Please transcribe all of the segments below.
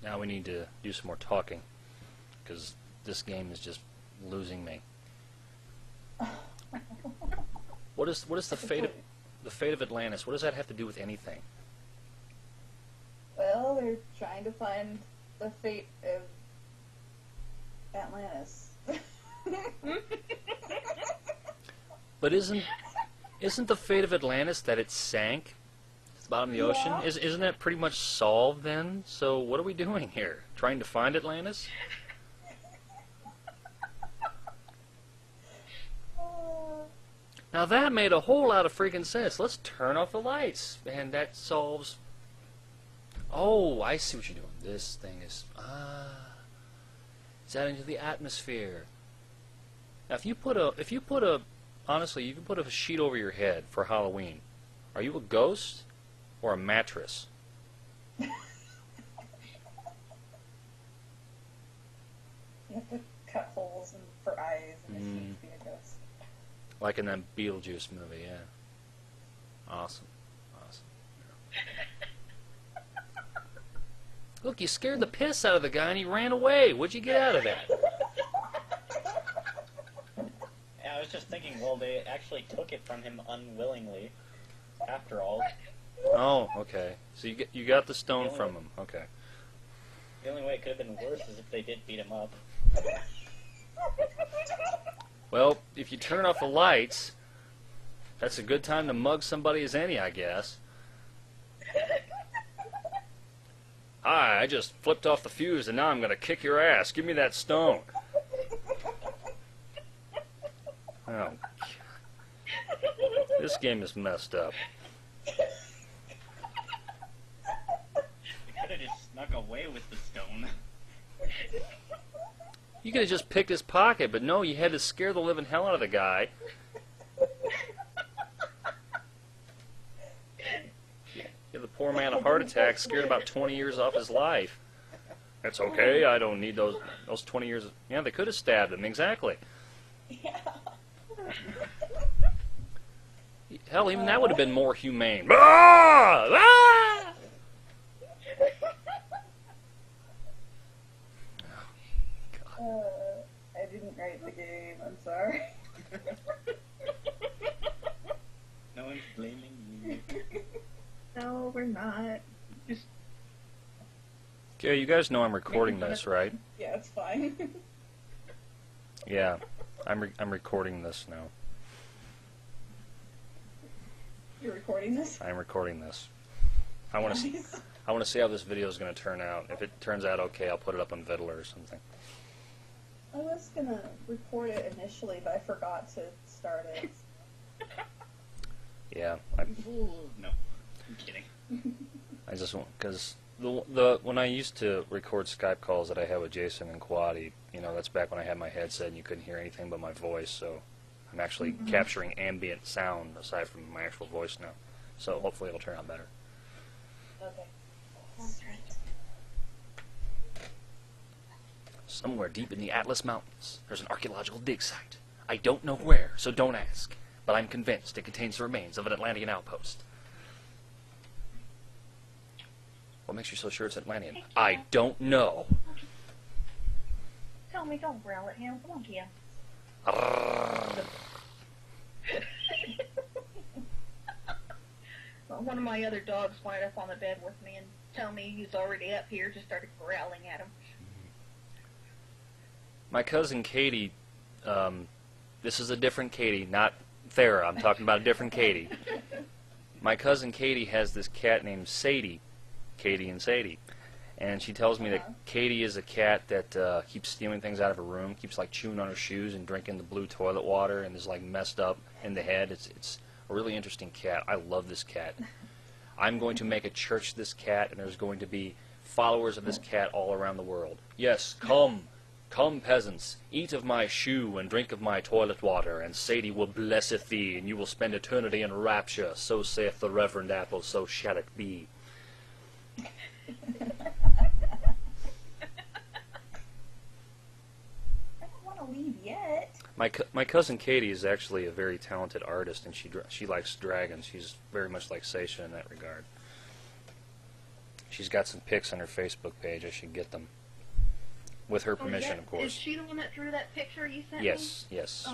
Now we need to do some more talking, because this game is just losing me. What is the fate of Atlantis? What does that have to do with anything? Well, they're trying to find the fate of Atlantis. But isn't the fate of Atlantis that it sank to the bottom of the ocean? Yeah. Isn't that pretty much solved then? So what are we doing here? Trying to find Atlantis? Now that made a whole lot of freaking sense. Let's turn off the lights, and that solves. Oh, I see what you're doing. This thing is it's out into the atmosphere. Now, if you put a honestly, you can put a sheet over your head for Halloween. Are you a ghost or a mattress? You have to cut holes for eyes and a sheet to be a ghost. Like in that Beetlejuice movie, yeah. Awesome. Look, you scared the piss out of the guy and he ran away. What'd you get out of that? Yeah, I was just thinking, well, they actually took it from him unwillingly, after all. Oh, okay. So you got the stone from him. Okay. The only way it could have been worse is if they did beat him up. Well, if you turn off the lights, that's a good time to mug somebody as any, I guess. Hi, I just flipped off the fuse and now I'm going to kick your ass. Give me that stone. Oh, God. This game is messed up. You could have just snuck away with the stone. You could have just picked his pocket, but no, you had to scare the living hell out of the guy. Give the poor man a heart attack, scared about 20 years off his life. That's okay, I don't need those 20 years. Yeah, they could have stabbed him, exactly. Yeah. Hell, even that would have been more humane. Ah! Ah! I didn't write the game, I'm sorry. No one's blaming you. No, we're not. Just Okay, you guys know I'm recording this, right? yeah, it's fine. Yeah, I'm recording this now. You're recording this? I'm recording this. I want to see how this video is going to turn out. If it turns out okay, I'll put it up on Viddler or something. I was gonna record it initially, but I forgot to start it. Yeah, Ooh, no, I'm kidding. I just want, because when I used to record Skype calls that I had with Jason and Quaddy, you know, that's back when I had my headset and you couldn't hear anything but my voice, so I'm actually capturing ambient sound aside from my actual voice now. So hopefully it'll turn out better. Okay. That's right. Somewhere deep in the Atlas Mountains, there's an archaeological dig site. I don't know where, so don't ask, but I'm convinced it contains the remains of an Atlantean outpost. What makes you so sure it's Atlantean? I don't know. Tell me, don't growl at him. Come on, Kia. Well, one of my other dogs wind up on the bed with me and tell me he's already up here, just started growling at him. My cousin Katie, this is a different Katie, not Thera. I'm talking about a different Katie. My cousin Katie has this cat named Sadie, Katie and Sadie, and she tells me that Katie is a cat that keeps stealing things out of her room, keeps like chewing on her shoes and drinking the blue toilet water, and is like messed up in the head. It's a really interesting cat. I love this cat. I'm going to make a church to this cat, and there's going to be followers of this cat all around the world. Yes, come. Come, peasants, eat of my shoe and drink of my toilet water, and Sadie will blesseth thee, and you will spend eternity in rapture. So saith the Reverend Apple, so shall it be. I don't want to leave yet. My cousin Katie is actually a very talented artist, and she likes dragons. She's very much like Seishin in that regard. She's got some pics on her Facebook page. I should get them. With her permission, of Is course. she the one that drew that picture you sent Yes, me? yes.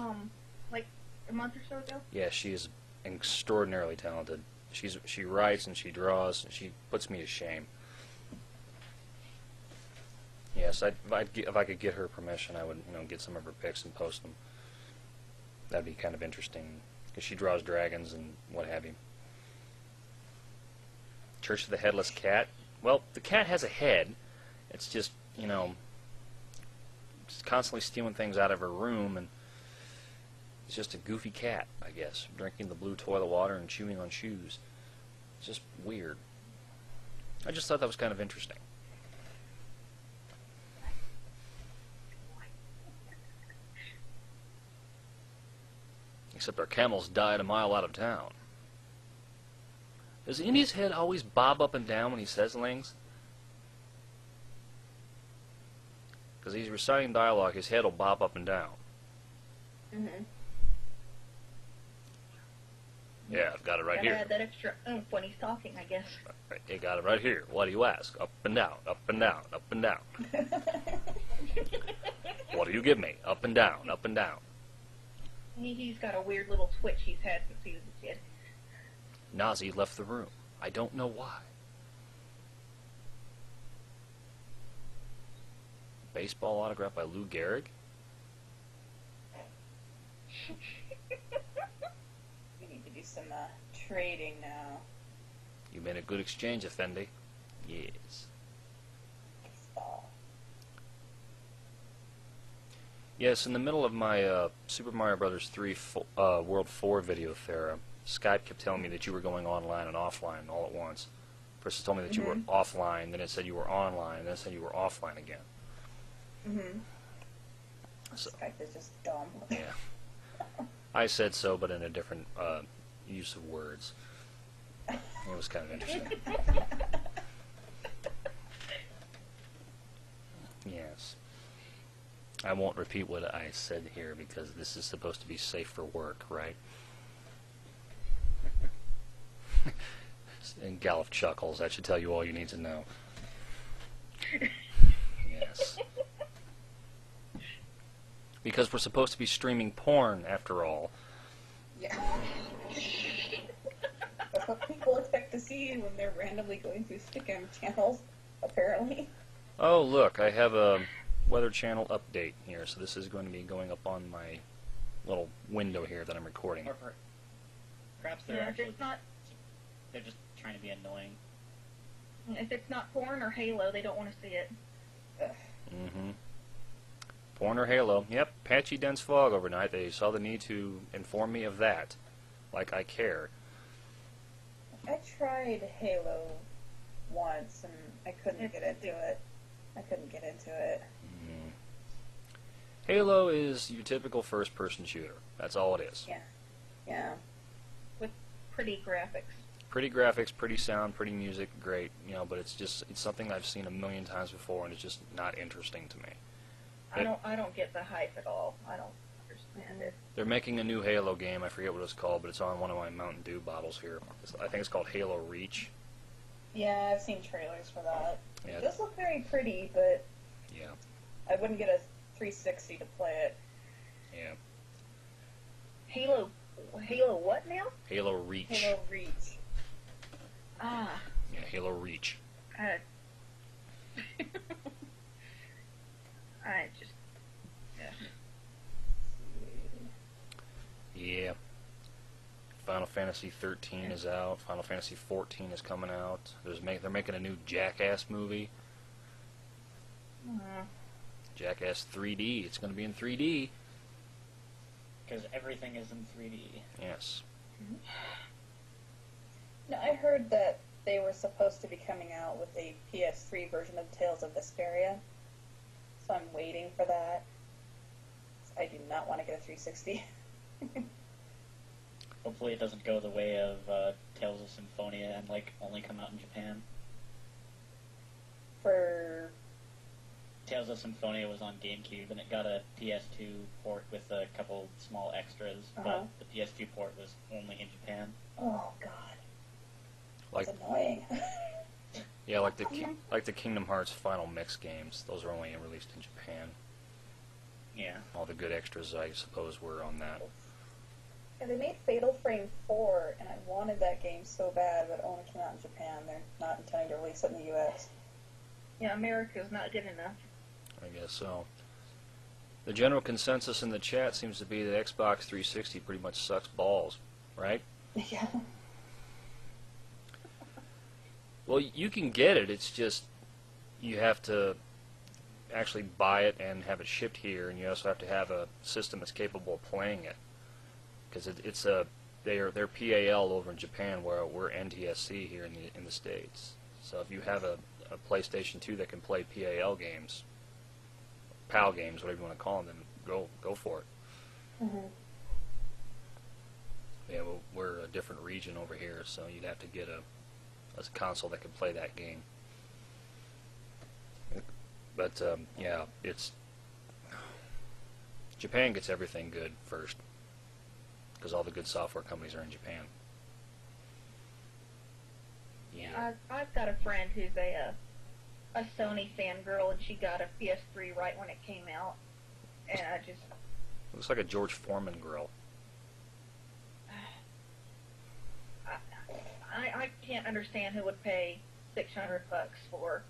Like a month or so ago? Yeah, she is extraordinarily talented. She writes and she draws, and she puts me to shame. Yes, if I could get her permission, I would, get some of her pics and post them. That'd be kind of interesting, because she draws dragons and what have you. Church of the Headless Cat. Well, the cat has a head. It's just, just constantly stealing things out of her room, and it's just a goofy cat, I guess, drinking the blue toilet water and chewing on shoes. It's just weird. I just thought that was kind of interesting. Except our camels died a mile out of town. Does Indy's head always bob up and down when he says things? Because he's reciting dialogue, his head will bob up and down. Mhm. Yeah, I've got it right Gotta here. add that extra oomph when he's talking, I guess. You got it right here. What do you ask? Up and down, up and down, up and down. What do you give me? Up and down, up and down. He's got a weird little twitch he's had since he was a kid. Nazi left the room. I don't know why. Baseball autograph by Lou Gehrig? We need to do some trading now. You made a good exchange, Effendi. Yes. Baseball. Yes, in the middle of my Super Mario Bros. 3 World 4 video, Thera, Skype kept telling me that you were going online and offline all at once. First it told me that you were offline, then it said you were online, and then it said you were offline again. Mhm. So, Skype is just dumb. yeah. I said so, but in a different use of words. It was kind of interesting. Yes. I won't repeat what I said here because this is supposed to be safe for work, right? And Galuf chuckles. That should tell you all you need to know. Yes. Because we're supposed to be streaming porn, after all. Yeah. That's what people expect to see when they're randomly going through Stickam channels, apparently. Oh, look, I have a Weather Channel update here, so this is going to be going up on my little window here that I'm recording. Or perhaps they're Yeah, if actually it's not they're just trying to be annoying. if it's not porn or Halo, they don't want to see it. Mm-hmm. Porn or Halo. Yep, patchy dense fog overnight. They saw the need to inform me of that. Like I care. I tried Halo once and I couldn't get into it. Mm. Halo is your typical first-person shooter. That's all it is. Yeah. With pretty graphics. Pretty graphics, pretty sound, pretty music, great, but it's something I've seen a million times before, and it's just not interesting to me. I don't get the hype at all. I don't understand it. They're making a new Halo game. I forget what it's called, but it's on one of my Mountain Dew bottles here. I think it's called Halo Reach. Yeah, I've seen trailers for that. Yeah. It does look very pretty, but Yeah, I wouldn't get a 360 to play it. yeah. Halo what now? Halo Reach. Halo Reach. Ah. Yeah, Halo Reach. I just Yeah. Final Fantasy 13 is out. Final Fantasy 14 is coming out. They're making a new Jackass movie. Jackass 3D. It's going to be in 3D. Because everything is in 3D. Yes. Now, I heard that they were supposed to be coming out with a PS3 version of Tales of Vesperia, so I'm waiting for that. I do not want to get a 360. Hopefully it doesn't go the way of Tales of Symphonia and only come out in Japan. For Tales of Symphonia was on GameCube and it got a PS2 port with a couple small extras, but the PS2 port was only in Japan. oh god, Like that's annoying. Yeah, like the Kingdom Hearts Final Mix games. Those are only released in Japan. Yeah. All the good extras, I suppose, were on that. And they made Fatal Frame 4, and I wanted that game so bad, but it only came out in Japan. They're not intending to release it in the U.S. Yeah, America's not good enough. I guess so. The general consensus in the chat seems to be that Xbox 360 pretty much sucks balls, right? Yeah. Well, you can get it. It's just you have to actually buy it and have it shipped here, and you also have to have a system that's capable of playing it. Because they're PAL over in Japan, where we're NTSC here in the States. So if you have a PlayStation 2 that can play PAL games, PAL games, whatever you want to call them, then go for it. Mm-hmm. Yeah, well, we're a different region over here, so you'd have to get a console that could play that game. But yeah, it's Japan gets everything good first, because all the good software companies are in Japan. Yeah. I've got a friend who's a Sony fangirl, and she got a PS3 right when it came out, and I just... Looks like a George Foreman grill. I can't understand who would pay $600 for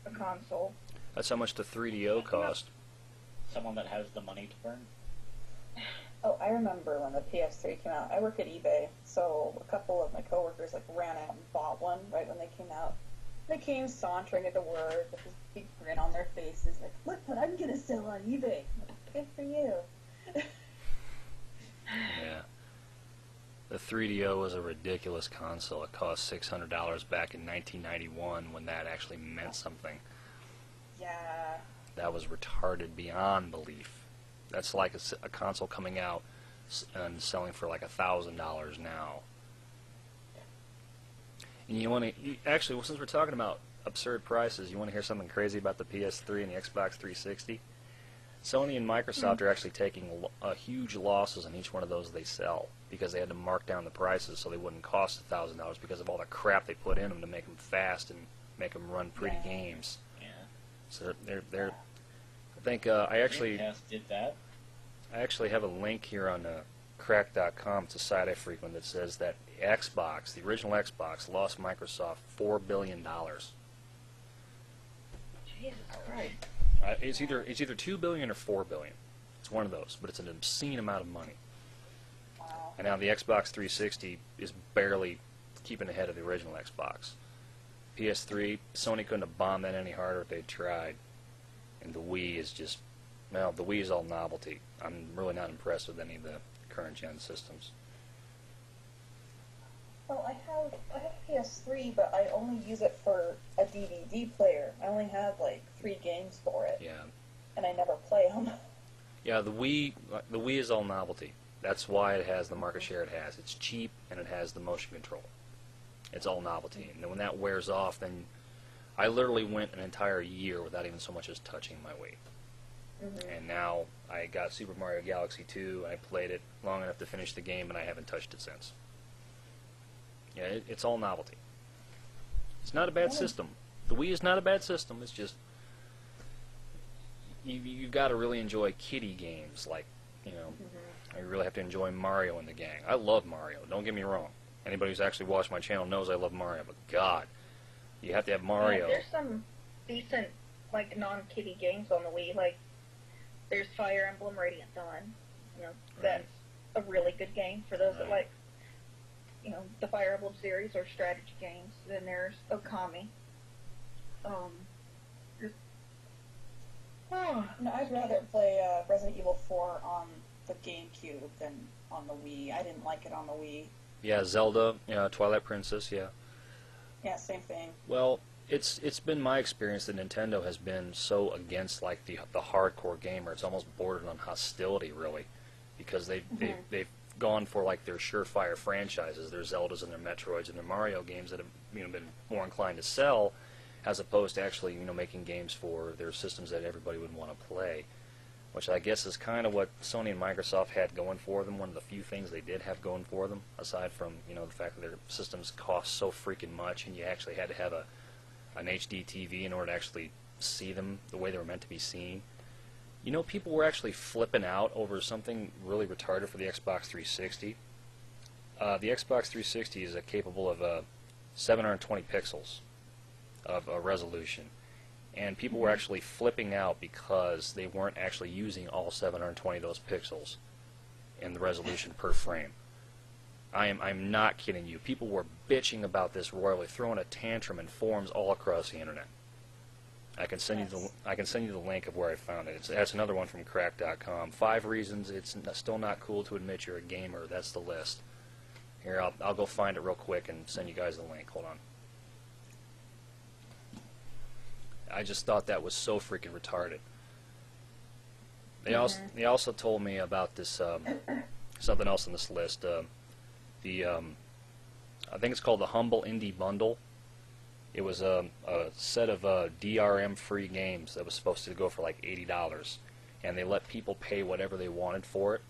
a console. That's how much the 3DO cost. Someone that has the money to burn. Oh, I remember when the PS3 came out. I work at eBay, so a couple of my coworkers ran out and bought one right when they came out. They came sauntering into work with this big grin on their faces, like, "Look what I'm gonna sell on eBay." Good for you. Yeah. The 3DO was a ridiculous console. It cost $600 back in 1991 when that actually meant something. Yeah. That was retarded beyond belief. That's like a console coming out and selling for like $1,000 now. And you want to actually, well, since we're talking about absurd prices, you want to hear something crazy about the PS3 and the Xbox 360? Sony and Microsoft are actually taking huge losses on each one of those they sell, because they had to mark down the prices so they wouldn't cost $1,000 because of all the crap they put in them to make them fast and make them run pretty games. Yeah. So they're I think I actually did that. I actually have a link here on crack.com. It's a site I frequent that says that Xbox, the original Xbox, lost Microsoft $4 billion. Jesus Christ. It's either $2 billion or $4 billion. It's one of those, but it's an obscene amount of money. Wow. And now the Xbox 360 is barely keeping ahead of the original Xbox. PS3, Sony couldn't have bombed that any harder if they tried. And the Wii is just, well, the Wii is all novelty. I'm really not impressed with any of the current gen systems. Well, I have PS3, but I only use it for a DVD player. I only have like 3 games for it. Yeah. And I never play them. Yeah, the Wii is all novelty. That's why it has the market share it has. It's cheap and it has the motion control. It's all novelty. And then when that wears off, then I literally went an entire year without even so much as touching my Wii. Mm-hmm. And now I got Super Mario Galaxy 2. I played it long enough to finish the game, and I haven't touched it since. Yeah, it's all novelty. It's not a bad system. The Wii is not a bad system. It's just you've got to really enjoy kiddie games, like, you know, you really have to enjoy Mario and the gang. I love Mario. Don't get me wrong. Anybody who's actually watched my channel knows I love Mario, but God, you have to have Mario. Yeah, there's some decent, like, non-kiddie games on the Wii. Like, there's Fire Emblem Radiant Dawn. You know, that's a really good game for those that like, you know, the Fire Emblem series or strategy games. Then there's Okami. No, I'd rather play Resident Evil 4 on the GameCube than on the Wii. I didn't like it on the Wii. Yeah, Zelda, Twilight Princess, yeah. Yeah, same thing. Well, it's been my experience that Nintendo has been so against like the hardcore gamer. It's almost bordered on hostility, really, because they've gone for like their surefire franchises, their Zeldas and their Metroids and their Mario games that have been more inclined to sell, as opposed to actually making games for their systems that everybody would want to play. which I guess is kind of what Sony and Microsoft had going for them. One of the few things they did have going for them, aside from, you know, the fact that their systems cost so freaking much, and you actually had to have an HD TV in order to actually see them the way they were meant to be seen. You know, people were actually flipping out over something really retarded for the Xbox 360. The Xbox 360 is capable of 720 pixels of resolution, and people were actually flipping out because they weren't actually using all 720 of those pixels in the resolution per frame. I'm not kidding you. People were bitching about this royally, throwing a tantrum in forums all across the internet. I can send you the link of where I found it. That's another one from crack.com. 5 reasons it's still not cool to admit you're a gamer. That's the list. Here, I'll go find it real quick and send you guys the link. Hold on. I just thought that was so freaking retarded. They also told me about this something else on this list. I think it's called the Humble Indie Bundle. It was a set of DRM-free games that was supposed to go for like $80, and they let people pay whatever they wanted for it.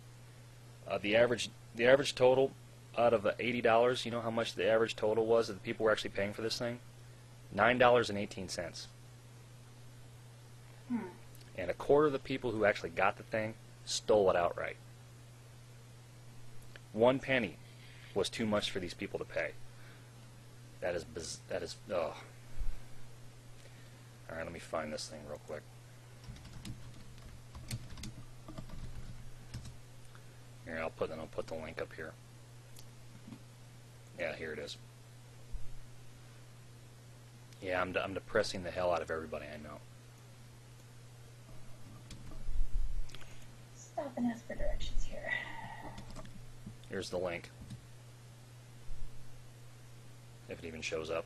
The average total out of $80, you know how much the average total was that the people were actually paying for this thing? $9.18. And a quarter of the people who actually got the thing stole it outright. 1 penny was too much for these people to pay. That is, ugh. Alright, let me find this thing real quick. Here, I'll put the link up here. Yeah, here it is. Yeah, I'm depressing the hell out of everybody I know. Stop and ask for directions here. Here's the link. If it even shows up.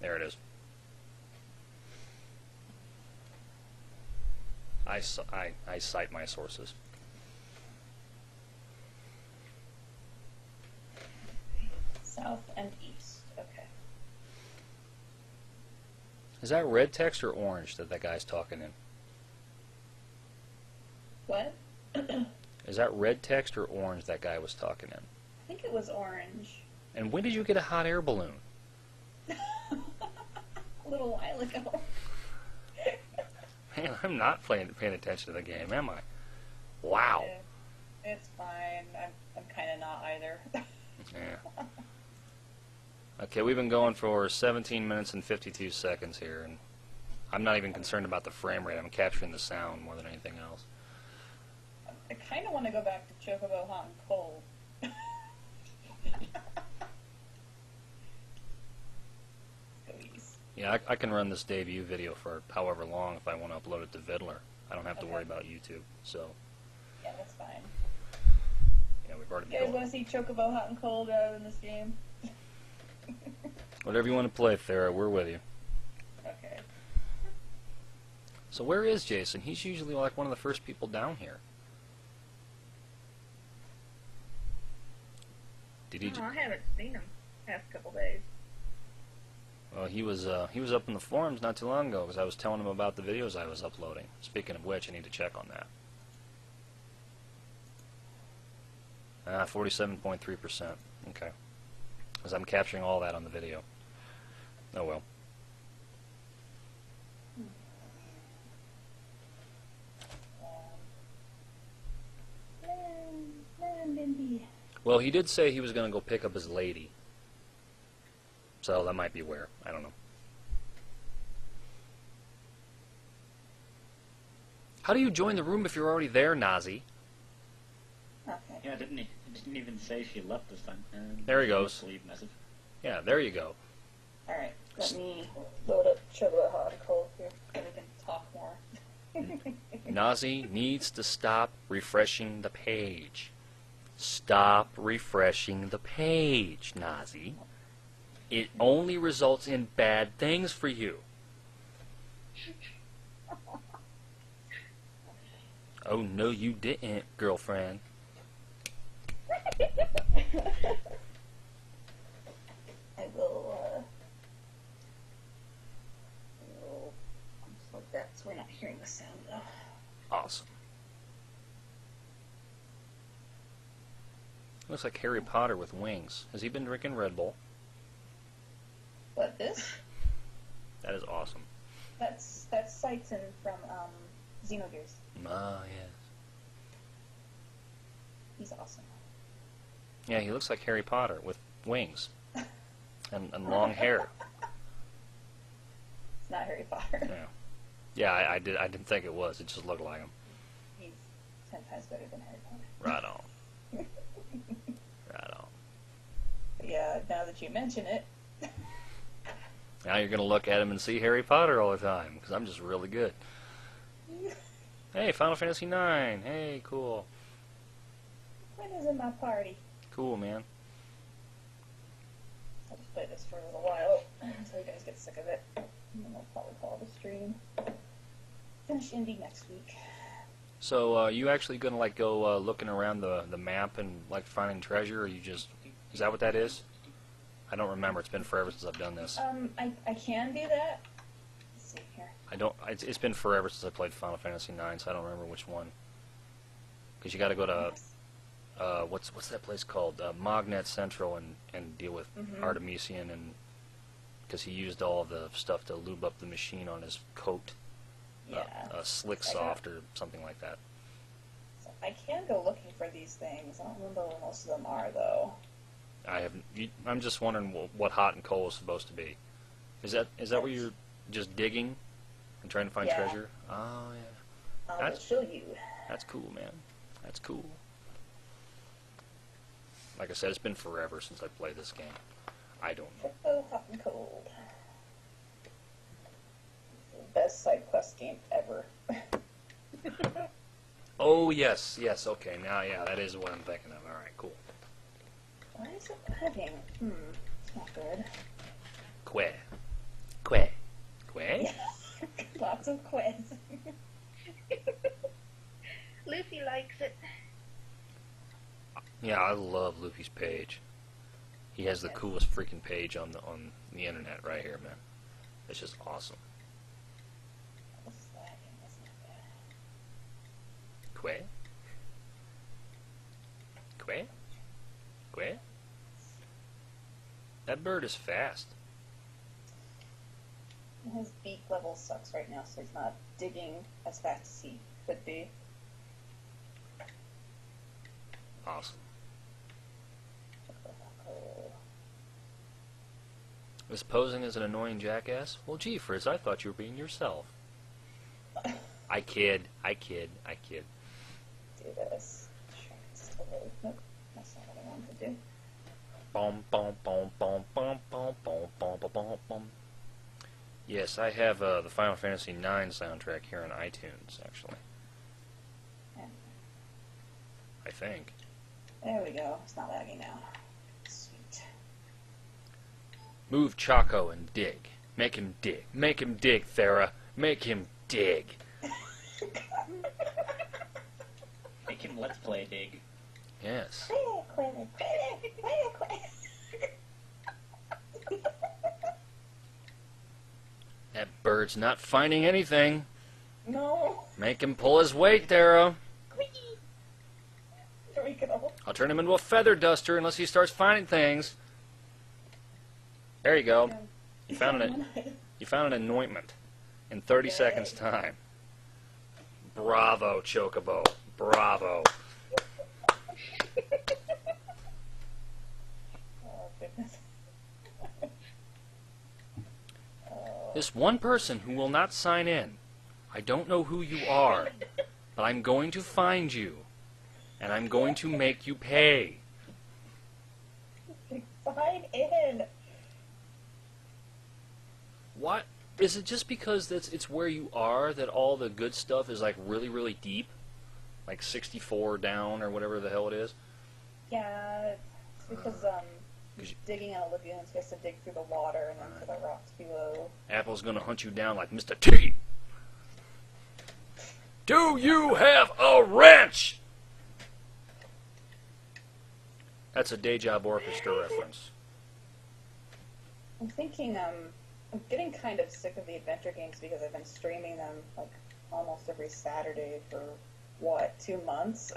There it is. I cite my sources. South and east. Okay. Is that red text or orange that guy's talking in? What? Is that red text or orange that guy was talking in? I think it was orange. And when did you get a hot air balloon? A little while ago. Man, I'm not paying attention to the game, am I? Wow. It's fine. I'm kind of not either. Yeah. Okay, we've been going for 17 minutes and 52 seconds here, and I'm not even concerned about the frame rate. I'm capturing the sound more than anything else. I kind of want to go back to Chocobo Hot and Cold. Yeah, I can run this debut video for however long if I want to upload it to Vidler. I don't have to worry about YouTube, so. Yeah, that's fine. Yeah, we've already You guys want to see Chocobo Hot and Cold in this game? Whatever you want to play, Thera, we're with you. Okay. So where is Jason? He's usually like one of the first people down here. Did he? I haven't seen him past couple days. Well, he was up in the forums not too long ago because I was telling him about the videos I was uploading. Speaking of which, I need to check on that. 47.3%. Okay. Because I'm capturing all that on the video. Oh well. Well, he did say he was going to go pick up his lady. So that might be where. I don't know. How do you join the room if you're already there, Nazi? Okay. Yeah, it didn't even say she left this time. There he goes. Leave message. Yeah, there you go. Alright, let me load up Chocobo Hot and Cold here so we can talk more. Nazi needs to stop refreshing the page. Stop refreshing the page, Nazi. It only results in bad things for you. Oh, no, you didn't, girlfriend. I will hearing the sound though. Awesome. Looks like Harry Potter with wings. Has he been drinking Red Bull? What, this? That is awesome. That's Seishin from Xenogears. Ah, yes. He's awesome. Yeah, he looks like Harry Potter with wings and long hair. It's not Harry Potter. Yeah, yeah. I didn't think it was. It just looked like him. He's 10 times better than Harry Potter. Right on. Right on. But yeah, now that you mention it. Now you're gonna look at him and see Harry Potter all the time because I'm just really good. Hey, Final Fantasy IX. Hey, cool. When is in my party? Cool, man. I'll just play this for a little while until you guys get sick of it. And then I'll probably call the stream. Finish Indie next week. So, you actually gonna like go looking around the map and like finding treasure, or you just is that what that is? I don't remember. It's been forever since I've done this. I can do that. Let's see here. I don't. It's been forever since I played Final Fantasy IX, so I don't remember which one. Because you got to go to what's that place called? Magnet Central and deal with Artemisian, and because he used all the stuff to lube up the machine on his coat. Yeah. Slick Soft or something like that. So I can go looking for these things. I don't remember where most of them are though. I'm just wondering what hot and cold is supposed to be. Is that where you're just digging and trying to find treasure? Oh yeah. I'll show you. That's cool, man. That's cool. Like I said, it's been forever since I played this game. I don't know. Oh, hot and cold. It's the best side quest game ever. Oh yes, okay. Now that is what I'm thinking of. All right, cool. Why is it lagging? It's not good. Que. Lots of quests. Luffy likes it. Yeah, I love Luffy's page. He has the coolest freaking page on the internet right here, man. It's just awesome. What's lagging? That's not bad. Que? That bird is fast. His beak level sucks right now, so he's not digging as fast as he could be. Awesome. Was posing as an annoying jackass? Well, gee, Fritz, I thought you were being yourself. I kid. Do this. Nope, that's not what I wanted to do. Bom, bom, bom, bom, bom, bom, bom, bom, bom, bom, bom. Yes, I have the Final Fantasy IX soundtrack here on iTunes, actually. Yeah. I think. There we go. It's not lagging now. Sweet. Move Chaco and dig. Make him dig. Make him dig, Thera. Make him dig. Make him let's play dig. Yes. That bird's not finding anything. No. Make him pull his weight, Thera. There we go. I'll turn him into a feather duster unless he starts finding things. There you go. You found an anointment in 30 seconds time. Bravo, Chocobo. Bravo. Oh, goodness. This one person who will not sign in. I don't know who you are, but I'm going to find you, and I'm going to make you pay. Sign in. What? Is it just because it's where you are that all the good stuff is like really, really deep? Like 64 down or whatever the hell it is? Yeah, it's because digging out lagoons, he has to dig through the water and then to the rocks below. Apple's gonna hunt you down like Mr. T. Do you have a wrench? That's a Day Job Orchestra reference. I'm thinking, I'm getting kind of sick of the adventure games because I've been streaming them like almost every Saturday for, what, 2 months?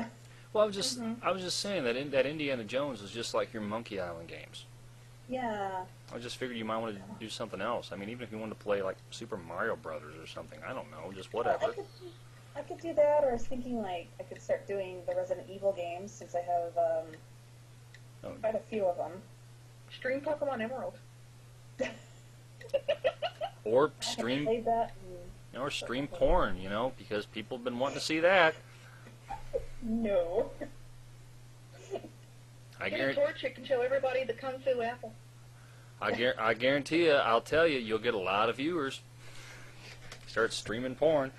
Well, I was just saying that that Indiana Jones was just like your Monkey Island games. Yeah. I just figured you might want to do something else. I mean, even if you wanted to play like Super Mario Brothers or something, I don't know, just whatever. I could do that, or I was thinking like I could start doing the Resident Evil games since I have quite a few of them. Stream Pokemon Emerald. Or I stream, played that. or stream porn, you know, because people have been wanting to see that. No. I Get a guarantee. torch, it can show everybody the Kung Fu apple. I guarantee you. I'll tell you, you'll get a lot of viewers. Start streaming porn.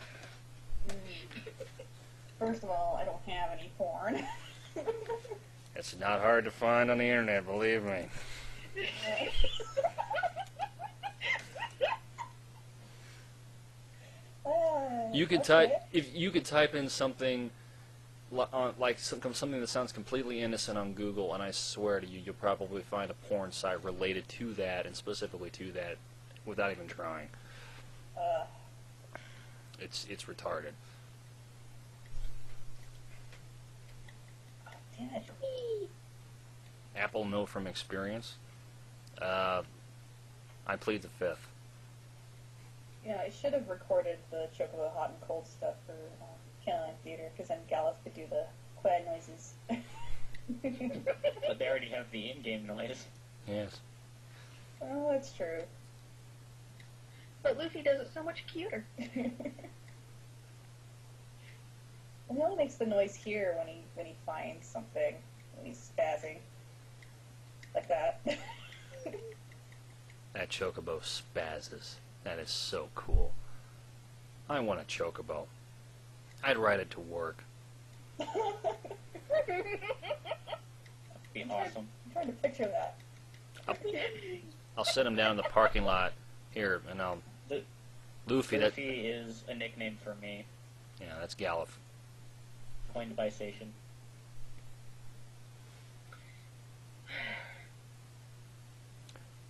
First of all, I don't have any porn. It's not hard to find on the internet, believe me. You could type if you could type in something like something that sounds completely innocent on Google, and I swear to you, you'll probably find a porn site related to that and specifically to that, without even trying. It's retarded. Damn it. Apple know from experience. I plead the fifth. Yeah, I should have recorded the Chocobo hot and cold stuff for CountyLine Theater, because then Galuf could do the quad noises. But they already have the in-game noise. Yes. Oh, that's true. But Luffy does it so much cuter. And he only makes the noise here when he finds something, when he's spazzing. Like that. That chocobo spazzes. That is so cool. I want a chocobo. I'd ride it to work. Be awesome. I'm trying to picture that. I'll set him down in the parking lot here, and I'll... Luffy, that... Luffy is a nickname for me, Yeah, that's Galuf. coined by Seishin.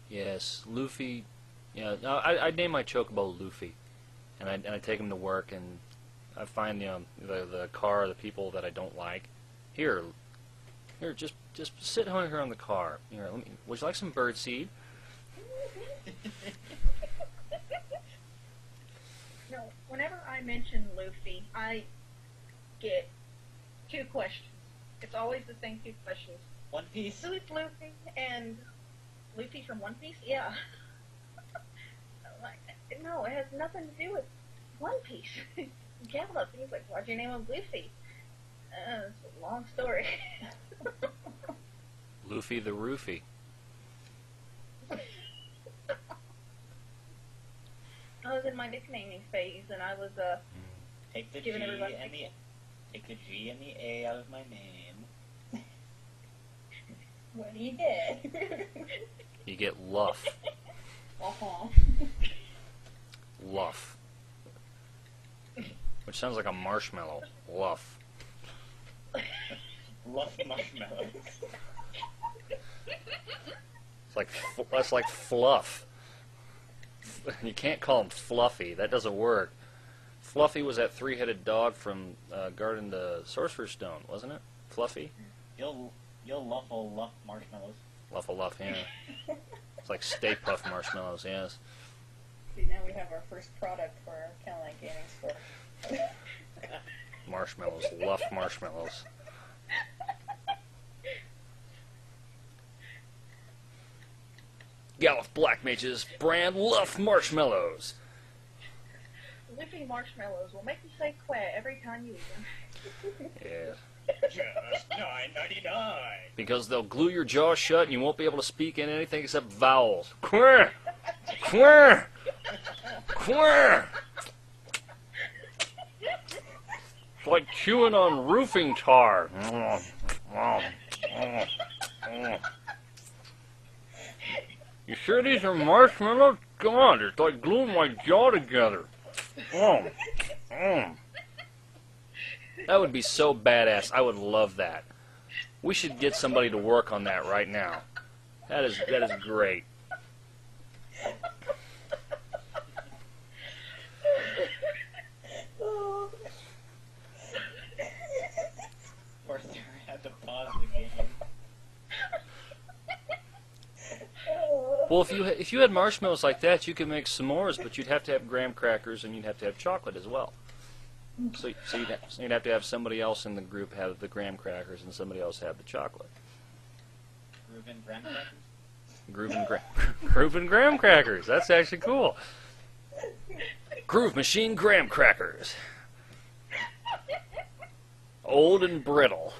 Yes, Luffy... Yeah, no, I'd name my chocobo Luffy. And I take him to work, and I find the car, the people that I don't like. Here, just sit here on the car. Here, would you like some birdseed? No, whenever I mention Luffy, I get 2 questions. It's always the same 2 questions. One Piece. Who is Luffy? And Luffy from One Piece? Yeah. Like, no, it has nothing to do with One Piece. Galuf. He's like, why'd you name him Luffy? It's a long story. Luffy the Roofy. I was in my nicknaming phase, and I was Take the G giving everybody and the A out of my name. What do you get? You get Luff. Uh-huh. Luff. Which sounds like a marshmallow. Luff. Luff marshmallows. That's like fluff. You can't call him Fluffy. That doesn't work. Fluffy was that 3-headed dog from Garden to Sorcerer's Stone, wasn't it? Fluffy? You'll luff marshmallows. Luff, yeah. It's like Stay Puft marshmallows, yes. See, now we have our first product for our CountyLine Gaming store. Marshmallows. Luff marshmallows. Galuf Black Mage's brand Luff marshmallows. Luffy marshmallows will make you say quack every time you eat them. Yeah. Just $9.99. Because they'll glue your jaw shut and you won't be able to speak in anything except vowels. Quack! Quack! Quack! It's like chewing on roofing tar. You sure these are marshmallows? God, it's like gluing my jaw together. That would be so badass. I would love that. We should get somebody to work on that right now. That is great. Oh, I had to pause the game. Well, if you had marshmallows like that, you could make s'mores, but you'd have to have graham crackers and you'd have to have chocolate as well. So you'd have to have somebody else in the group have the graham crackers and somebody else have the chocolate. Reuben graham crackers? Groove and graham crackers. That's actually cool. Groove Machine graham crackers. Old and brittle.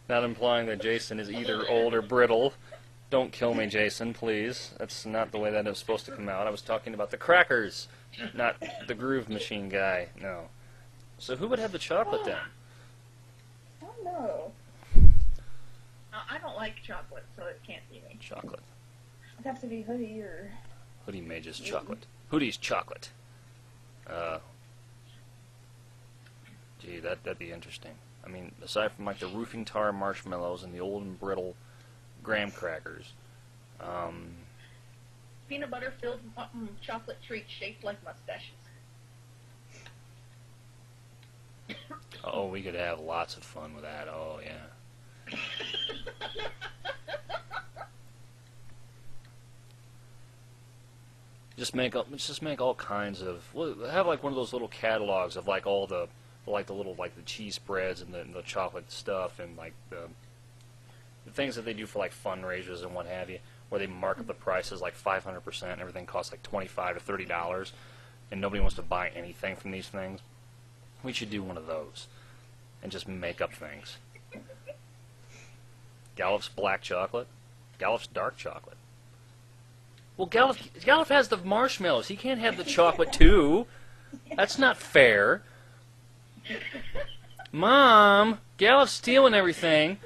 Not implying that Jason is either old or brittle. Don't kill me, Jason, please. That's not the way that it was supposed to come out. I was talking about the crackers, not the Groove Machine guy. No. So who would have the chocolate then? I don't know. I don't like chocolate, so it can't be me. Chocolate. It'd have to be Hoodie or... Hoodie Mage's chocolate. Hoodie's chocolate. Gee, that'd be interesting. I mean, aside from like the roofing tar marshmallows and the old and brittle graham crackers, Peanut butter filled chocolate treats shaped like mustaches. oh, we could have lots of fun with that. Oh yeah. Just make all kinds of. Well, have like one of those little catalogs of like all the little like the cheese spreads and the chocolate stuff and like the things that they do for like fundraisers and what have you, where they mark up the prices like 500% and everything costs like $25 to $30, and nobody wants to buy anything from these things. We should do one of those and just make up things. Galuf's black chocolate, Galuf's dark chocolate. Well, Galuf has the marshmallows. He can't have the chocolate too. That's not fair. Mom, Galuf's stealing everything.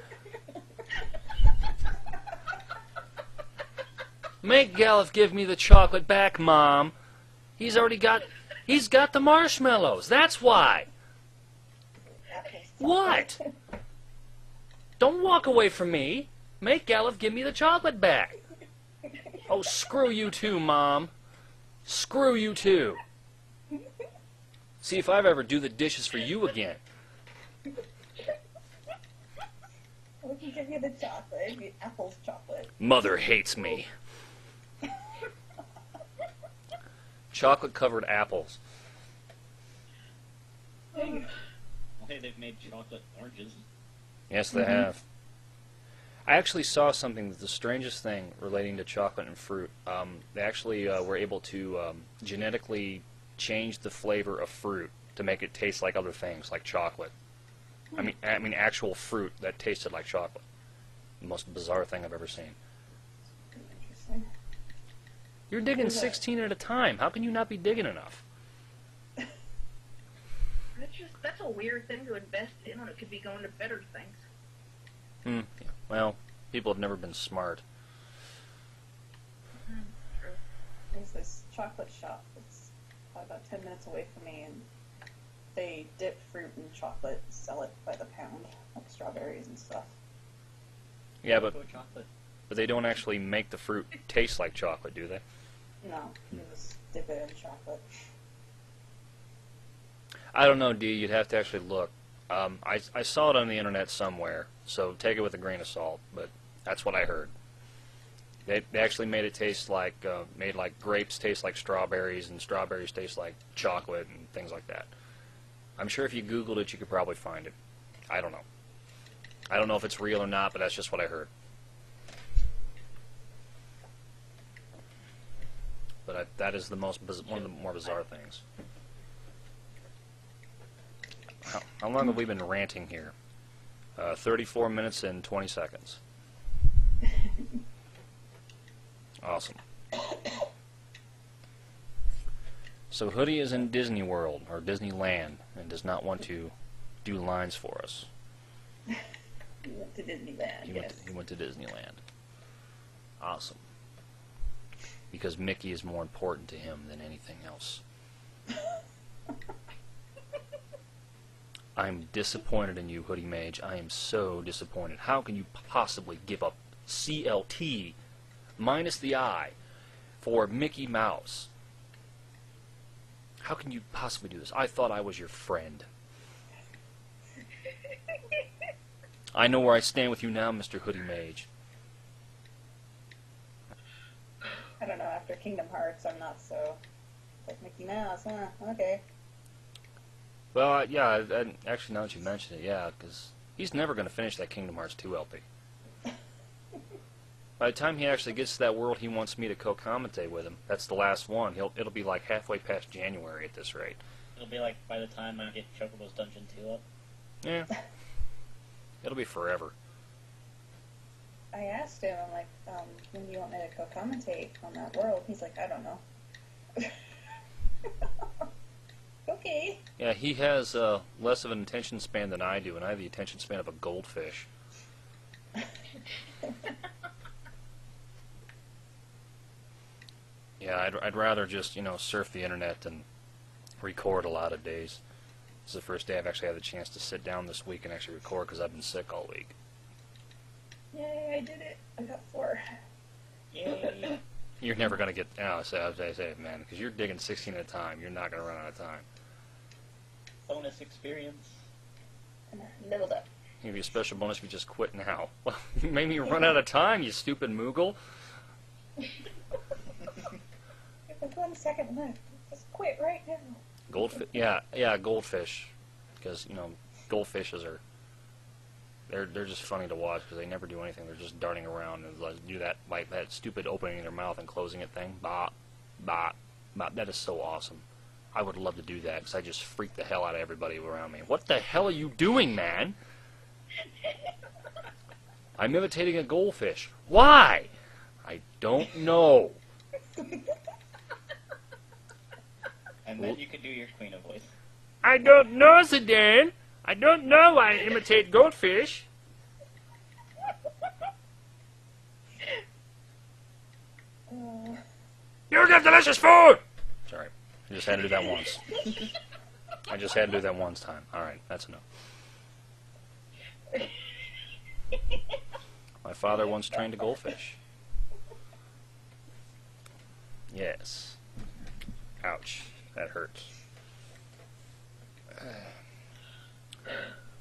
Make Galuf give me the chocolate back, Mom. He's got the marshmallows. That's why. What? Don't walk away from me. Make Galuf give me the chocolate back. Oh, screw you too, Mom. Screw you too. See if I ever do the dishes for you again. We can give you the chocolate. It'd be Apple's chocolate. Mother hates me. Chocolate-covered apples. Hey, they've made chocolate oranges. Yes, they have. I actually saw something that's the strangest thing relating to chocolate and fruit. They actually were able to genetically change the flavor of fruit to make it taste like other things, like chocolate. I mean actual fruit that tasted like chocolate. The most bizarre thing I've ever seen. Interesting. You're digging 16 at a time. How can you not be digging enough? That's a weird thing to invest in when it could be going to better things. Yeah. Well, people have never been smart. True. There's this chocolate shop that's probably about 10 minutes away from me, and they dip fruit in chocolate, sell it by the pound, like strawberries and stuff. Yeah, but Chocolate. they don't actually make the fruit taste like chocolate, do they? No, you just dip it in chocolate. I don't know, D. You'd have to actually look. I saw it on the internet somewhere, so take it with a grain of salt. But that's what I heard. They actually made it taste like made like grapes taste like strawberries, and strawberries taste like chocolate, and things like that. I'm sure if you Googled it, you could probably find it. I don't know. I don't know if it's real or not, but that's just what I heard. But that is one of the more bizarre things. How long have we been ranting here? 34 minutes and 20 seconds. Awesome. So Hoodie is in Disney World, or Disneyland, and does not want to do lines for us. He went to Disneyland, He went to Disneyland. Awesome. Because Mickey is more important to him than anything else. I'm disappointed in you, Hoodie Mage. I am so disappointed. How can you possibly give up CLT minus the I for Mickey Mouse? How can you possibly do this? I thought I was your friend. I know where I stand with you now, Mr. Hoodie Mage. I don't know, after Kingdom Hearts, I'm not so... Like Mickey Mouse, huh? Okay. Well, yeah, actually, now that you mention it, yeah, because he's never going to finish that Kingdom Hearts 2 LP. By the time he actually gets to that world he wants me to co-commentate with him, that's the last one. It'll be like halfway past January at this rate. It'll be like by the time I get Chocobo's Dungeon 2 up. Yeah. It'll be forever. I asked him, I'm like, when do you want me to co-commentate on that world? He's like, I don't know. Okay. Yeah, he has less of an attention span than I do, and I have the attention span of a goldfish. Yeah, I'd rather just, surf the internet than record a lot of days. This is the first day I've actually had the chance to sit down this week and actually record because I've been sick all week. Yay, I did it. I got 4. Yay. You're never going to get... I say, man, because you're digging 16 at a time. You're not going to run out of time. Bonus experience. And I leveled up. Give you a special bonus if you just quit now. Well, you made me run out of time, you stupid Moogle. There's 1 second left. Just quit right now. Goldfish, yeah, goldfish, because goldfishes are they're just funny to watch because they never do anything. They're just darting around and do that like that stupid opening their mouth and closing it thing. Bop, bop, bop. That is so awesome. I would love to do that because I just freak the hell out of everybody around me. What the hell are you doing, man? I'm imitating a goldfish. Why? I don't know. And then you could do your Queen of voice. I don't know, Zidane. I don't know why I imitate goldfish. You get delicious food! Sorry. I just had to do that once. I just had to do that once time. Alright, that's enough. My father once trained a goldfish. Yes. Ouch. That hurts.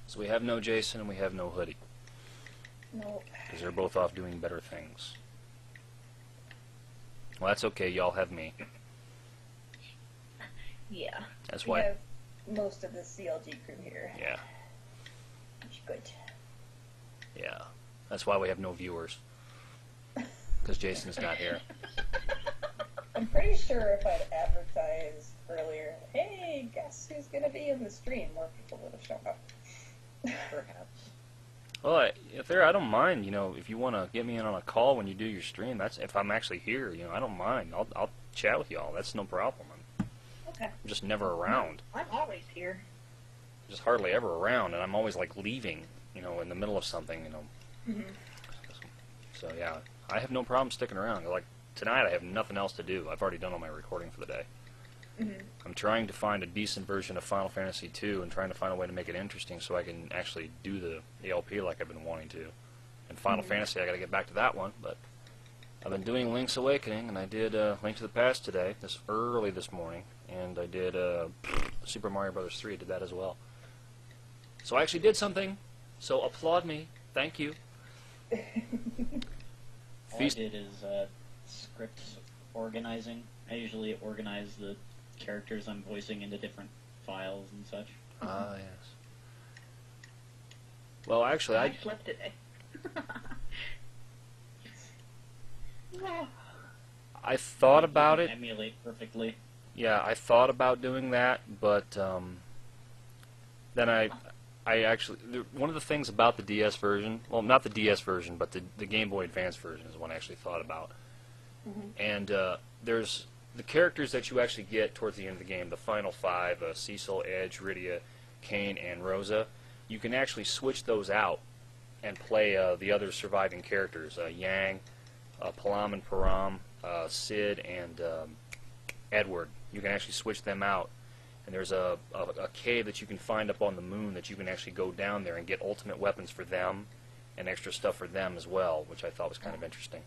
So we have no Jason and we have no Hoodie. Nope. Because they're both off doing better things. Well, that's okay. Y'all have me. Yeah. That's We why. have most of the CLG crew here. Yeah. Which is good. Yeah. That's why we have no viewers. Because Jason's not here. I'm pretty sure if I'd advertised earlier, hey, guess who's going to be in the stream, more people would have shown up. Perhaps. Well, I don't mind. If you want to get me in on a call when you do your stream, that's if I'm actually here. I don't mind. I'll chat with y'all. That's no problem. Okay. I'm just never around. I'm always here. Just hardly ever around, and I'm always like leaving. In the middle of something. Mm-hmm. So yeah, I have no problem sticking around. Like tonight, I have nothing else to do. I've already done all my recording for the day. Mm-hmm. I'm trying to find a decent version of Final Fantasy II and trying to find a way to make it interesting so I can actually do the LP like I've been wanting to. And Final Fantasy, I got to get back to that one, but I've been doing Link's Awakening, and I did Link to the Past today, early this morning, and I did Super Mario Bros. 3. I did that as well. So I actually did something. So applaud me. Thank you. All I did is script organizing. I usually organize the characters I'm voicing into different files and such. Ah, yes. Well, actually, I slept today. I thought about it. Emulate perfectly. Yeah, I thought about doing that, but then I actually one of the things about the DS version, well, not the DS version, but the Game Boy Advance version is one I actually thought about. Mm-hmm. And there's the characters that you actually get towards the end of the game, the final 5, Cecil, Edge, Rydia, Kane, and Rosa. You can actually switch those out and play the other surviving characters, Yang, Palam and Param, Sid, and Edward. You can actually switch them out. And there's a cave that you can find up on the moon that you can actually go down there and get ultimate weapons for them and extra stuff for them as well, which I thought was kind of interesting.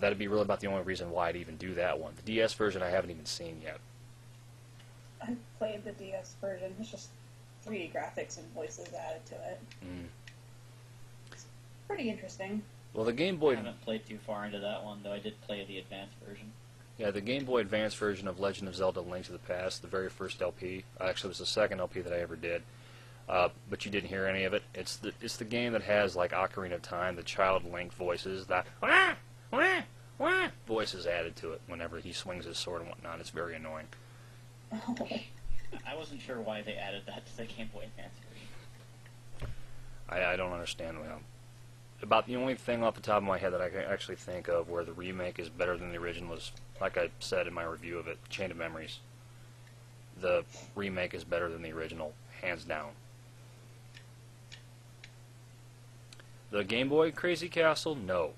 That'd be really about the only reason why I'd even do that one. The DS version I haven't even seen yet. I played the DS version. It's just 3D graphics and voices added to it. It's pretty interesting. Well, the Game I Boy... haven't played too far into that one, though I did play the advanced version. Yeah, the Game Boy Advance version of Legend of Zelda: Link to the Past, the very first LP. Actually, it was the second LP that I ever did. But you didn't hear any of it. It's the game that has, like, Ocarina of Time, the child Link voices, that wah, wah, wah, voices added to it whenever he swings his sword and whatnot. It's very annoying. I wasn't sure why they added that to the Game Boy Advance version. I don't understand. About the only thing off the top of my head that I can actually think of where the remake is better than the original is, like I said in my review of it, Chain of Memories. The remake is better than the original, hands down. The Game Boy Crazy Castle, no.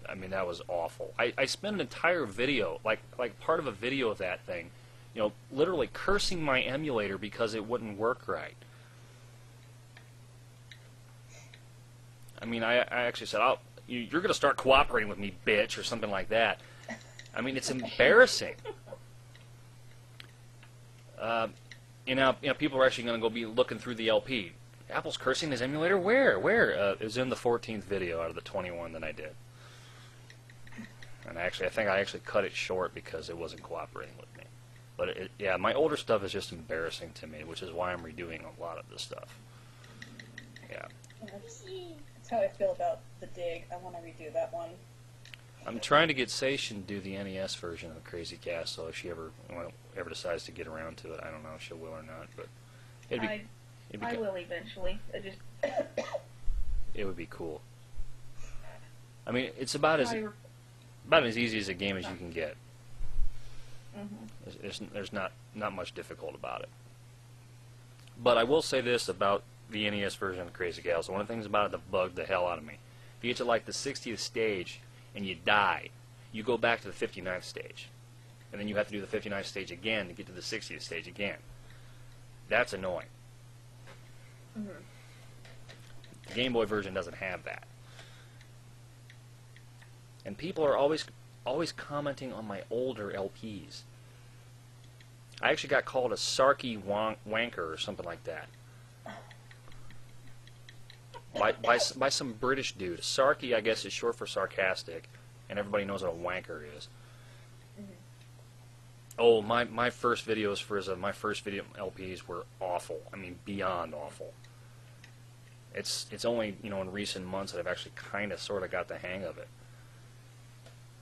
I mean, that was awful. I spent an entire video, like part of a video of that thing, you know, literally cursing my emulator because it wouldn't work right. I mean, I actually said, you're going to start cooperating with me, bitch, or something like that. I mean, it's embarrassing. You know, people are actually going to go be looking through the LP. Apple's cursing his emulator? Where? It was in the 14th video out of the 21 that I did. And I think I actually cut it short because it wasn't cooperating with me. But, yeah, my older stuff is just embarrassing to me, which is why I'm redoing a lot of this stuff. Yeah. That's how I feel about the Dig. I want to redo that one. I'm trying to get Seishin to do the NES version of Crazy Castle if she ever decides to get around to it. I don't know if she will or not, but I will eventually. It would be cool. I mean, it's about as easy as a game as you can get. There's not much difficult about it. But I will say this about the NES version of Crazy Castle. One of the things about it that bugged the hell out of me. If you get to like the 60th stage and you die, you go back to the 59th stage. And then you have to do the 59th stage again to get to the 60th stage again. That's annoying. The Game Boy version doesn't have that. And people are always commenting on my older LPs. I actually got called a sarky wanker or something like that. By some British dude. Sarky, I guess, is short for sarcastic, and everybody knows what a wanker is. Oh, my first videos for my first video LPs were awful. I mean, beyond awful. It's only, you know, in recent months that I've actually kind of sort of got the hang of it.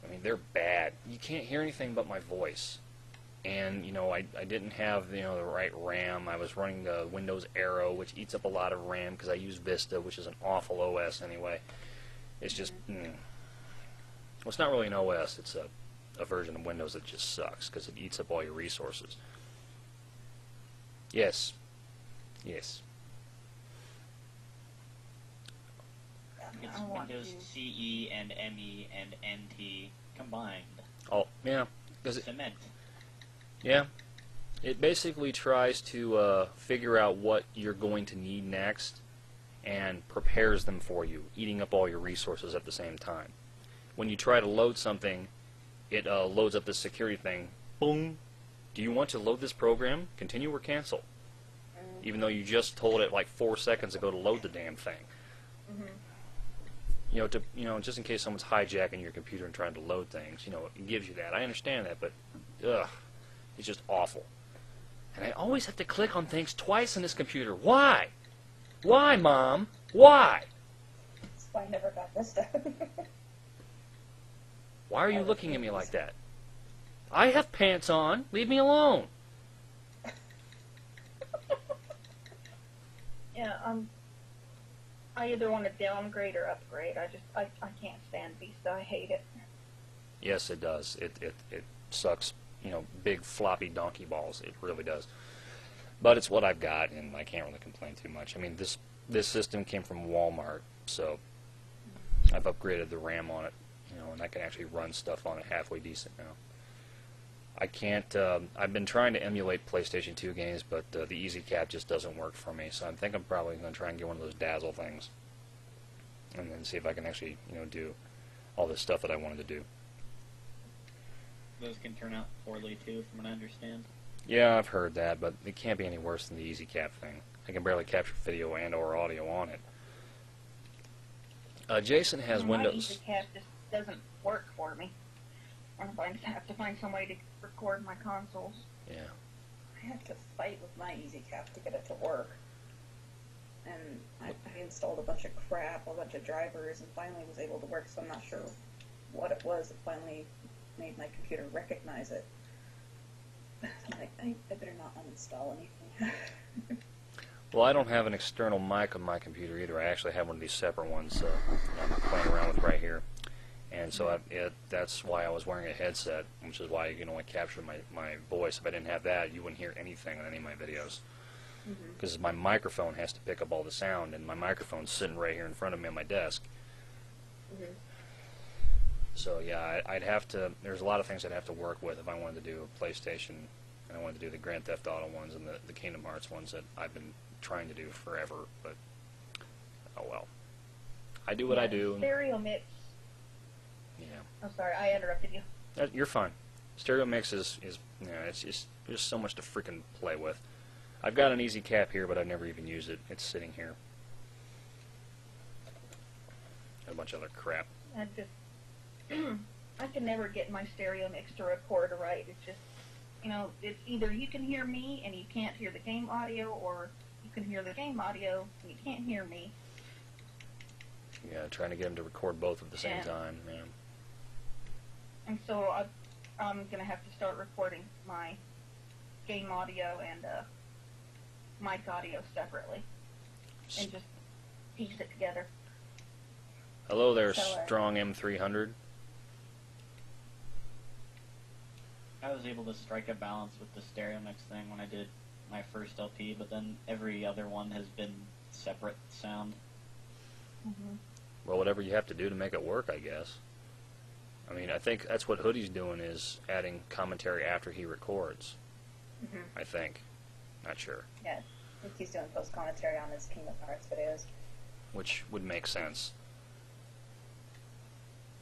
I mean, they're bad. You can't hear anything but my voice. And, you know, I didn't have, you know, the right RAM. I was running the Windows Aero, which eats up a lot of RAM because I use Vista, which is an awful OS anyway. It's just, well, it's not really an OS. It's a version of Windows that just sucks because it eats up all your resources. Yes. Yes. It's Windows CE and ME and NT combined. Oh, yeah. Cement. Yeah. It basically tries to figure out what you're going to need next and prepares them for you, eating up all your resources at the same time. When you try to load something, it loads up this security thing. Boom. Do you want to load this program? Continue or cancel? Even though you just told it like 4 seconds ago to load the damn thing. You know, just in case someone's hijacking your computer and trying to load things, you know, it gives you that. I understand that, but ugh, it's just awful. And I always have to click on things twice on this computer. Why? Why, Mom? Why? That's why I never got this done. Why are you looking at me like that? I have pants on. Leave me alone. Yeah, I either want to downgrade or upgrade. I can't stand Vista. I hate it. Yes, it does. It sucks, you know, big floppy donkey balls. It really does. But it's what I've got, and I can't really complain too much. I mean, this system came from Walmart, so I've upgraded the RAM on it, you know, and I can actually run stuff on it halfway decent now. I can't, I've been trying to emulate PlayStation 2 games, but the EasyCap just doesn't work for me, so I think I'm probably going to try and get one of those Dazzle things, and then see if I can actually, you know, do all this stuff that I wanted to do. Those can turn out poorly, too, from what I understand. Yeah, I've heard that, but it can't be any worse than the Easy Cap thing. I can barely capture video and or audio on it. Jason has My Windows. EasyCast just doesn't work for me. I have to find some way to record my consoles. Yeah. I have to fight with my EasyCap to get it to work. And I installed a bunch of crap, a bunch of drivers, and finally was able to work, so I'm not sure what it was that finally made my computer recognize it. I'm like, I better not uninstall anything. Well, I don't have an external mic on my computer either. I actually have one of these separate ones I'm playing around with right here. And so that's why I was wearing a headset, which is why you can only capture my voice. If I didn't have that, you wouldn't hear anything on any of my videos. Because my microphone has to pick up all the sound, and my microphone's sitting right here in front of me on my desk. So yeah, I'd have to. There's a lot of things I'd have to work with if I wanted to do a PlayStation, and I wanted to do the Grand Theft Auto ones and the Kingdom Hearts ones that I've been trying to do forever. But oh well, I do what I do. Stereo mix. Yeah. I'm sorry, I interrupted you. You're fine. Stereo mix is it's just there's so much to freaking play with. I've got an Easy Cap here, but I've never even used it. It's sitting here. A bunch of other crap. I just I can never get my stereo mix to record right. It's just, it's either you can hear me and you can't hear the game audio, or you can hear the game audio and you can't hear me. Yeah, trying to get them to record both at the same time, man. And so I'm going to have to start recording my game audio and mic audio separately and just piece it together. Hello there, Strong M300. I was able to strike a balance with the stereo mix thing when I did my first LP, but then every other one has been separate sound. Well, whatever you have to do to make it work, I guess. I mean, I think that's what Hoodie's doing, is adding commentary after he records. I think. Not sure. Yeah, I think he's doing post-commentary on his Kingdom Hearts videos. Which would make sense.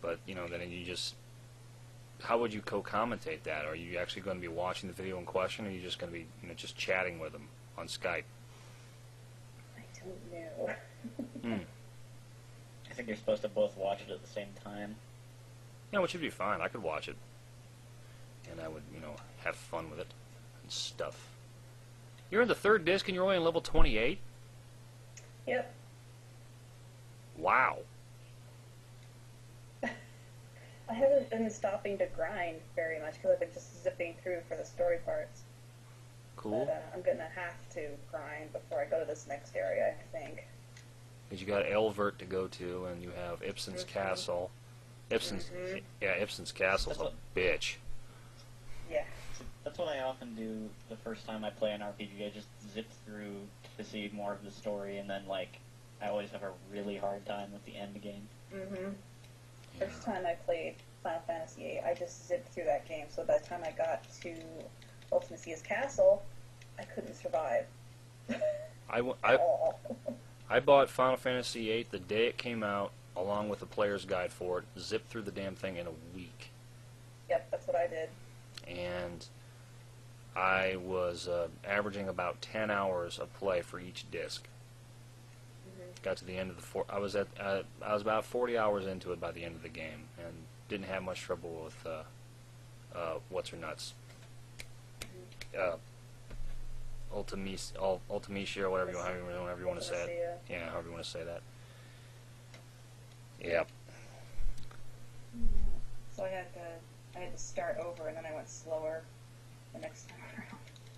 But, then you just... How would you co-commentate that? Are you actually going to be watching the video in question, or are you just going to be, just chatting with him on Skype? I don't know. I think you're supposed to both watch it at the same time. Yeah, which would be fine. I could watch it. And I would, have fun with it and stuff. You're in the third disc and you're only on level 28? Yep. Wow. I haven't been stopping to grind very much because I've been just zipping through for the story parts. Cool. But I'm going to have to grind before I go to this next area, I think. Because you got Elvert to go to, and you have Ibsen's Castle. Ibsen's Castle's a bitch. Yeah. That's what I often do the first time I play an RPG. I just zip through to see more of the story, and then, I always have a really hard time with the end game. First time I played Final Fantasy VIII, I just zipped through that game, so by the time I got to Ultimacia's Castle, I couldn't survive. I bought Final Fantasy VIII the day it came out, along with the player's guide for it, zipped through the damn thing in a week. Yep, that's what I did. And I was averaging about 10 hours of play for each disc. Got to the end of the I was about 40 hours into it by the end of the game, and didn't have much trouble with what's her nuts, Ultimecia, or whatever you want to say it. Yeah, however you want to say that. Yep. So I had to start over, and then I went slower the next time around.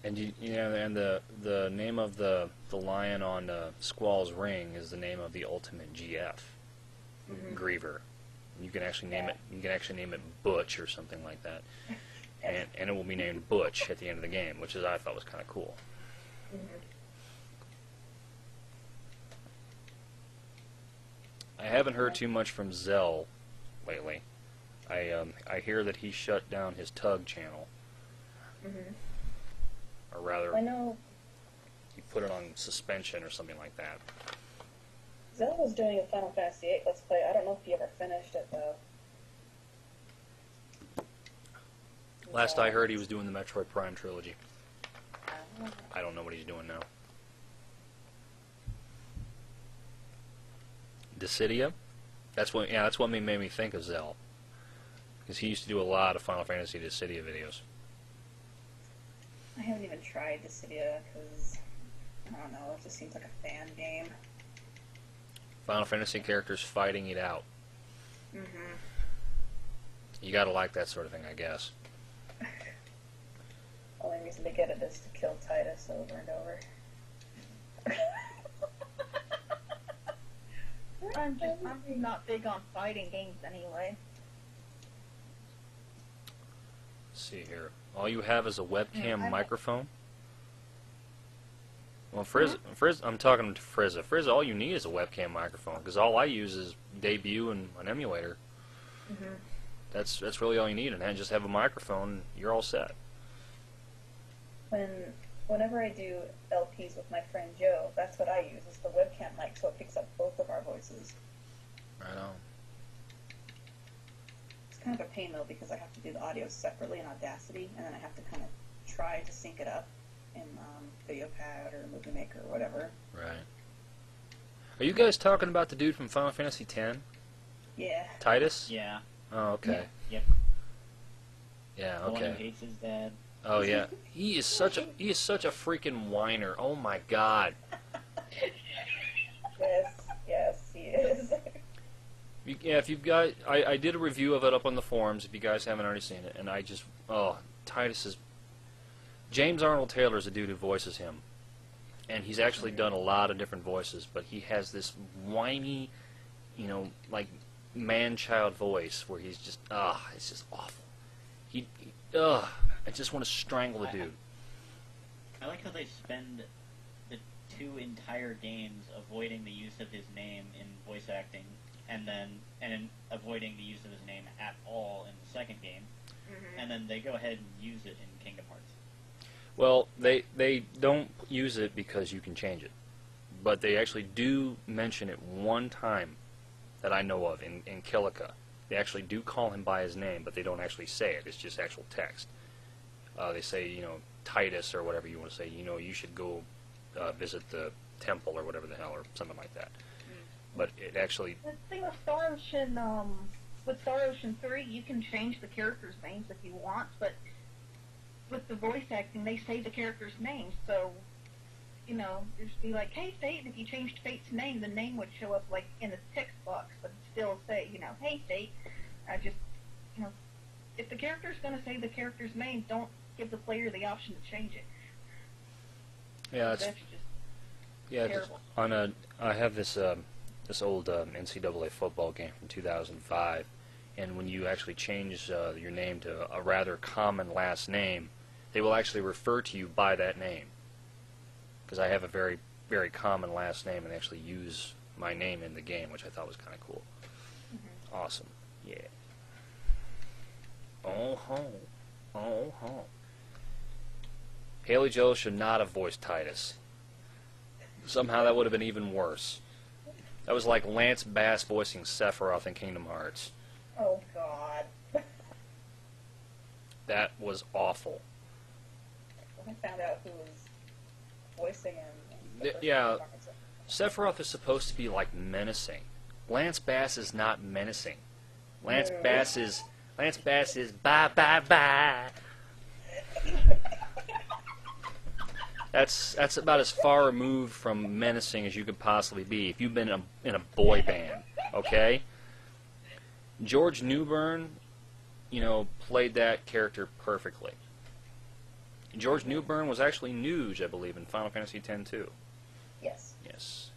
And and the name of the lion on Squall's ring is the name of the ultimate GF, Griever. You can actually name it. You can actually name it Butch or something like that, and it will be named Butch at the end of the game, which I thought was kind of cool. I haven't heard too much from Zell lately. I hear that he shut down his Tug channel. Or rather, I know he put it on suspension or something like that. Zell was doing a Final Fantasy VIII Let's Play. I don't know if he ever finished it, though. Last I heard, he was doing the Metroid Prime trilogy. Dissidia. That's what made me think of Zell. Because he used to do a lot of Final Fantasy Dissidia videos. I haven't even tried Dissidia because, I don't know, it just seems like a fan game. Final Fantasy characters fighting it out. Mm-hmm. You gotta like that sort of thing, I guess. Only reason to get it is to kill Titus over and over. I'm not big on fighting games anyway. Let's see here. All you have is a webcam microphone? Well, I'm talking to Frizza. Frizza, all you need is a webcam microphone, because all I use is Debut and an emulator. Mm-hmm. That's really all you need, and then just have a microphone, you're all set. Whenever I do LPs with my friend Joe, that's what I use, is the webcam mic, so it picks up both of our voices. Right on. It's kind of a pain, though, because I have to do the audio separately in Audacity, and then I have to kind of try to sync it up in VideoPad or Movie Maker or whatever. Right. Are you guys talking about the dude from Final Fantasy X? Yeah. Titus? Yeah. Oh, okay. Yep. Yeah, The one who okay. hates his dad. Oh, yeah. He is such a freaking whiner. Oh my God. Yes, he is. Yeah, if you've got, I did a review of it up on the forums. If you guys haven't already seen it, and Titus is. James Arnold Taylor is the dude who voices him, and he's actually done a lot of different voices. But he has this whiny, like man-child voice where he's just it's just awful. I just want to strangle the dude. I like how they spend the 2 entire games avoiding the use of his name in voice acting, and avoiding the use of his name at all in the second game, and then they go ahead and use it in Kingdom Hearts. Well, they don't use it because you can change it, but they actually do mention it one time that I know of in Kilika. They actually do call him by his name, but they don't actually say it. It's just actual text. They say, Titus or whatever you want to say. You should go visit the temple or whatever the hell, or something like that. But it actually. The thing with Star Ocean 3, you can change the characters' names if you want, but with the voice acting, they say the characters' names, so, just be like, hey, Fate, if you changed Fate's name, the name would show up, like, in the text box, but still say, hey, Fate. If the character's going to say the character's name, don't give the player the option to change it. Yeah, that's just terrible. I have this old NCAA football game from 2005, and when you actually change your name to a rather common last name, they will actually refer to you by that name. Because I have a very, very common last name, and they actually use my name in the game, which I thought was kind of cool. Mm-hmm. Awesome. Yeah. Oh ho. Oh ho. Haley Joel should not have voiced Titus. Somehow that would have been even worse. That was like Lance Bass voicing Sephiroth in Kingdom Hearts. Oh, God. That was awful. When I found out who was voicing him. Yeah, Sephiroth is supposed to be, like, menacing. Lance Bass is not menacing. Lance Bass is bye, bye, bye. That's about as far removed from menacing as you could possibly be if you've been in a boy band, okay? George Newbern, played that character perfectly. George Newbern was actually Nuge, I believe, in Final Fantasy X too. Yes. Yes.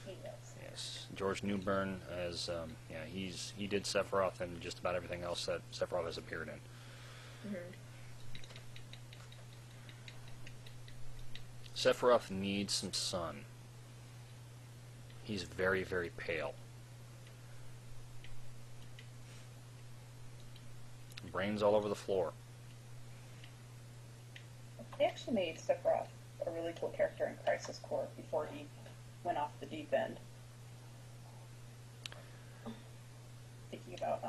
He was. Yes. George Newbern as he did Sephiroth and just about everything else that Sephiroth has appeared in. Mm-hmm. Sephiroth needs some sun. He's very, very pale. Brains all over the floor. They actually made Sephiroth a really cool character in Crisis Core before he went off the deep end. Thinking about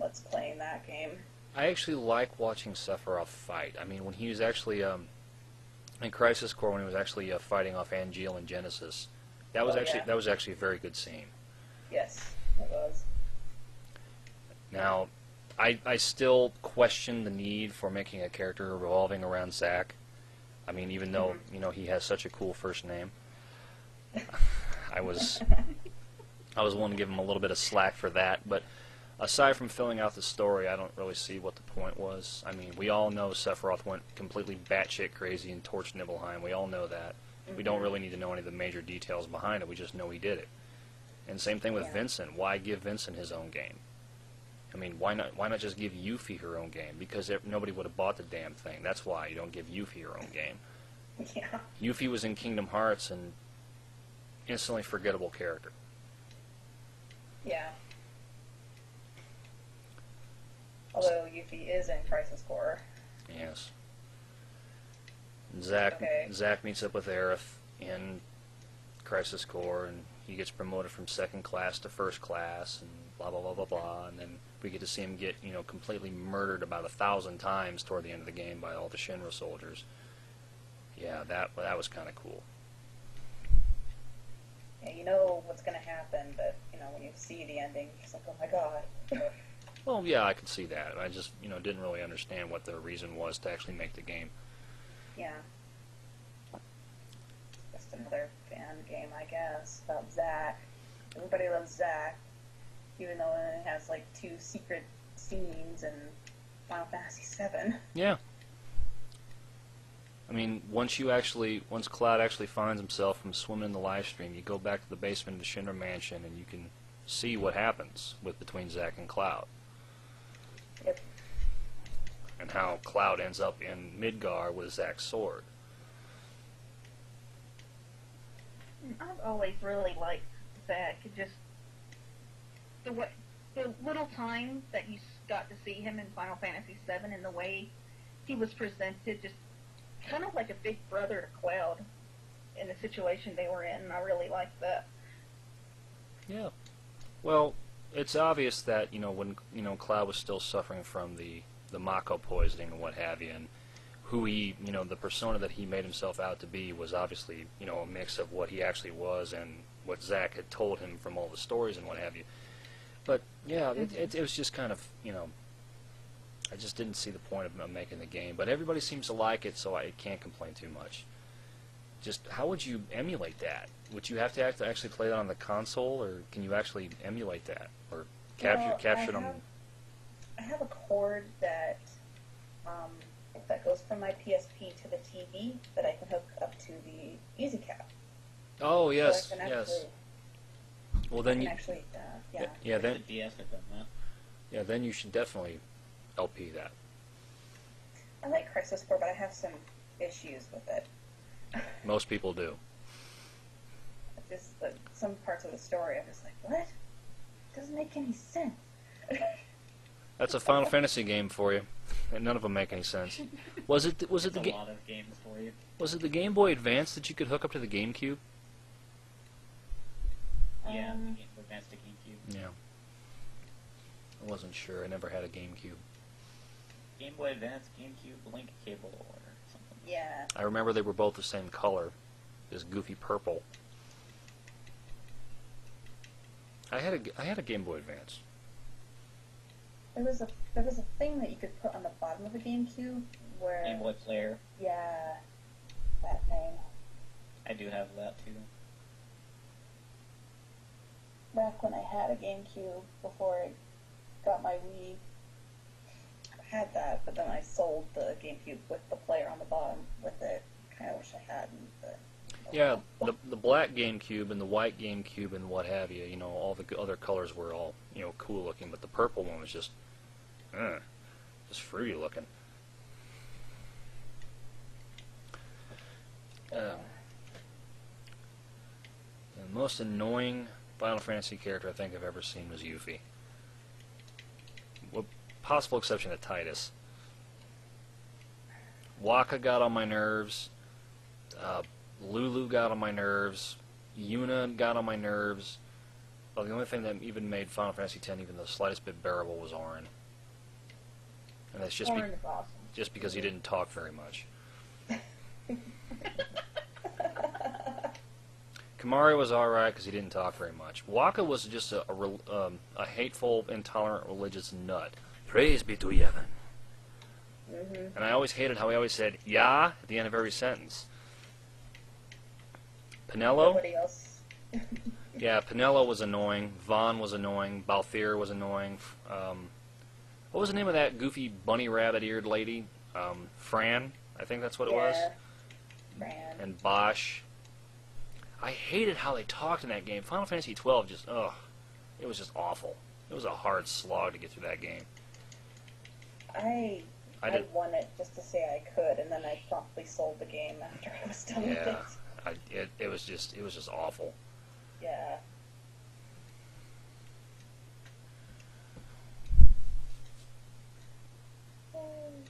Let's Playing that game. I actually like watching Sephiroth fight. I mean, when he was actually in Crisis Core, when he was actually fighting off Angeal and Genesis, That was Oh, actually yeah. that was actually a very good scene. Yes, it was. Now, I still question the need for making a character revolving around Zack. I mean, even though he has such a cool first name, I was willing to give him a little bit of slack for that. But aside from filling out the story, I don't really see what the point was. I mean, we all know Sephiroth went completely batshit crazy and torched Nibelheim. We all know that. We don't really need to know any of the major details behind it. We just know he did it. And same thing with Yeah. Vincent. Why give Vincent his own game? I mean, why not just give Yuffie her own game? Because nobody would have bought the damn thing. That's why you don't give Yuffie her own game. Yeah. Yuffie was in Kingdom Hearts and instantly forgettable character. Yeah. Although Yuffie is in Crisis Core. Yes. Zack Okay. Zack meets up with Aerith in Crisis Core, and he gets promoted from second class to first class, and blah blah blah blah blah. And then we get to see him get completely murdered about 1,000 times toward the end of the game by all the Shinra soldiers. Yeah, that was kind of cool. Yeah, you know what's going to happen, but when you see the ending, you're just like, oh my god. Well, yeah, I could see that. I just didn't really understand what the reason was to actually make the game. Yeah. Just another fan game, I guess, about Zack. Everybody loves Zack, even though it has like 2 secret scenes in Final Fantasy VII. Yeah. I mean, once Cloud actually finds himself from swimming in the live stream, you go back to the basement of the Shinra mansion and you can see what happens between Zack and Cloud. Yep. And how Cloud ends up in Midgar with Zack's sword. I've always really liked Zack. Just the little time that you got to see him in Final Fantasy VII and the way he was presented, just kind of like a big brother to Cloud in the situation they were in, and I really liked that. Yeah. Well, it's obvious that, when Cloud was still suffering from the Mako poisoning and what have you, and who he, the persona that he made himself out to be was obviously, a mix of what he actually was and what Zack had told him from all the stories and what have you. But, yeah, it was just kind of, I just didn't see the point of making the game. But everybody seems to like it, so I can't complain too much. Just, how would you emulate that? Would you have to actually play that on the console, or can you actually emulate that? Or capture them? I have a cord that goes from my PSP to the TV that I can hook up to the EasyCap. Oh, yes, So I can yes. Well, I then can you... actually, yeah. Yeah, The then, DS had done that. yeah, then you should definitely LP that. I like Crisis Core, but I have some issues with it. Most people do. Just some parts of the story, I'm just like, what? It doesn't make any sense. That's a Final Fantasy game for you, and none of them make any sense. Was it It's the a lot of games for you. Was it the Game Boy Advance that you could hook up to the GameCube? Yeah, the Game Boy Advance to GameCube. Yeah. I wasn't sure. I never had a GameCube. Game Boy Advance, GameCube, Link cable, or something. Yeah. I remember they were both the same color, this goofy purple. I had a Game Boy Advance. There was a thing that you could put on the bottom of the GameCube where Game Boy Player. yeah, that thing. I do have that too. Back when I had a GameCube before I got my Wii, I had that, but then I sold the GameCube with the player on the bottom with it. Kind of wish I hadn't, but Yeah, the black GameCube and the white GameCube and what have you, all the other colors were all, cool looking, but the purple one was just fruity looking. The most annoying Final Fantasy character I think I've ever seen was Yuffie. With possible exception of Titus. Waka got on my nerves. Lulu got on my nerves. Yuna got on my nerves. Well, the only thing that even made Final Fantasy X even the slightest bit bearable was Auron. And that's just, Orin is awesome. just because he didn't talk very much. Come Mario was alright because he didn't talk very much. Waka was just a hateful, intolerant, religious nut. Praise be to Yevon. Mm-hmm. And I always hated how he always said "ya" at the end of every sentence. Pinello? Nobody else. Yeah, Pinello was annoying. Vaughn was annoying. Balthier was annoying. What was the name of that goofy bunny rabbit-eared lady? Fran, I think that's what it was. Fran. And Bosch. I hated how they talked in that game. Final Fantasy XII just, ugh, it was just awful. It was a hard slog to get through that game. I won it just to say I could, and then I promptly sold the game after I was done with it. It was just awful. Yeah.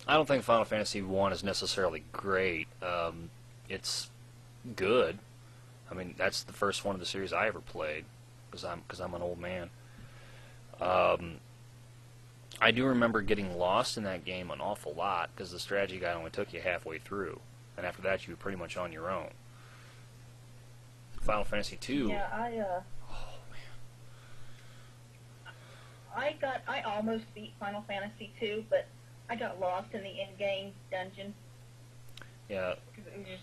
I don't think Final Fantasy I is necessarily great. It's good. I mean, that's the first one of the series I ever played, because I'm an old man. I do remember getting lost in that game an awful lot, because the strategy guide only took you halfway through, and after that you were pretty much on your own. Final Fantasy II. Yeah, Oh man. I almost beat Final Fantasy 2, but I got lost in the in-game dungeon Yeah. because it was just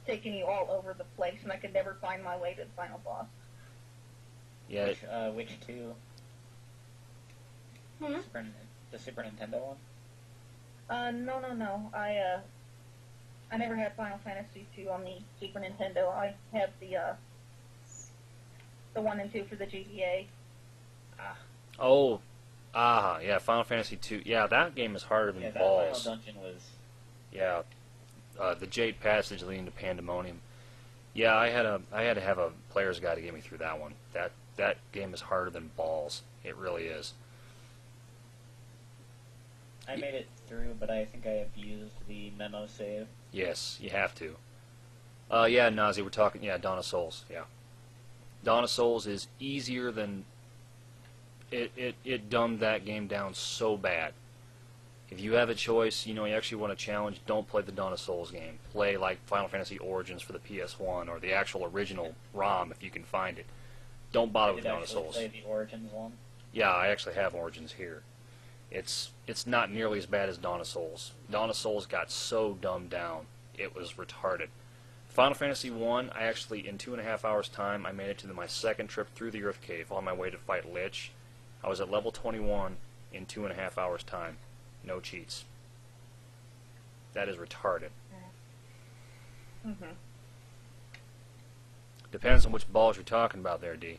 taking you all over the place, and I could never find my way to the final boss. Yeah. Which two? Hmm? The Super Nintendo one? No. I never had Final Fantasy 2 on the Super Nintendo. I had the 1 and 2 for the GBA. Oh. Yeah, Final Fantasy II. Yeah, that game is harder than Yeah, that balls. final dungeon was... Yeah. The Jade Passage leading to Pandemonium. Yeah, I had to have a player's guide to get me through that one. That game is harder than balls. It really is. I made it through, but I think I abused the memo save. Yes, you have to. Yeah, Nazi, we're talking, Dawn of Souls, yeah. Dawn of Souls is easier than... It dumbed that game down so bad. If you have a choice, you actually want a challenge, don't play the Dawn of Souls game. Play, like, Final Fantasy Origins for the PS1, or the actual original ROM, if you can find it. Don't bother with Dawn of Souls. Play the Origins one? Yeah, I actually have Origins here. It's not nearly as bad as Dawn of Souls. Dawn of Souls got so dumbed down, it was retarded. Final Fantasy I actually, in 2.5 hours' time, I made it to my second trip through the Earth Cave on my way to fight Lich. I was at level 21 in 2.5 hours' time. No cheats. That is retarded. Mm-hmm. Depends on which balls you're talking about there, D.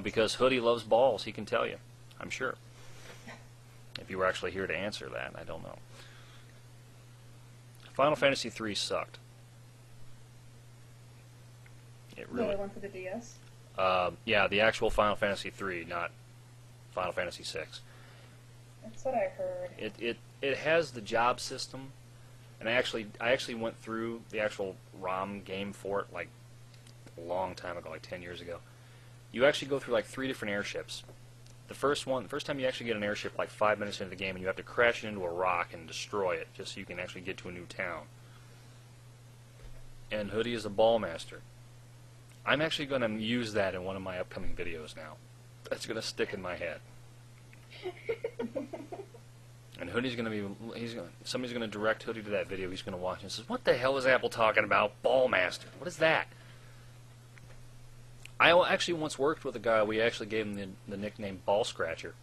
Because Hoodie loves balls, he can tell you. I'm sure. If you were actually here to answer that, I don't know. Final Fantasy III sucked. It The really. other one for the DS. Yeah, the actual Final Fantasy III, not Final Fantasy VI. That's what I heard. It has the job system, and I actually went through the actual ROM game for it like a long time ago, like 10 years ago. You actually go through like 3 different airships. The first time you actually get an airship like 5 minutes into the game, and you have to crash it into a rock and destroy it just so you can actually get to a new town. And Hoodie is a ball master. I'm actually going to use that in one of my upcoming videos now. That's going to stick in my head. And Hoodie's going to be, somebody's going to direct Hoodie to that video. He's going to watch and says, "What the hell is Apple talking about? Ball master. What is that?" I actually once worked with a guy. We actually gave him the nickname Ball Scratcher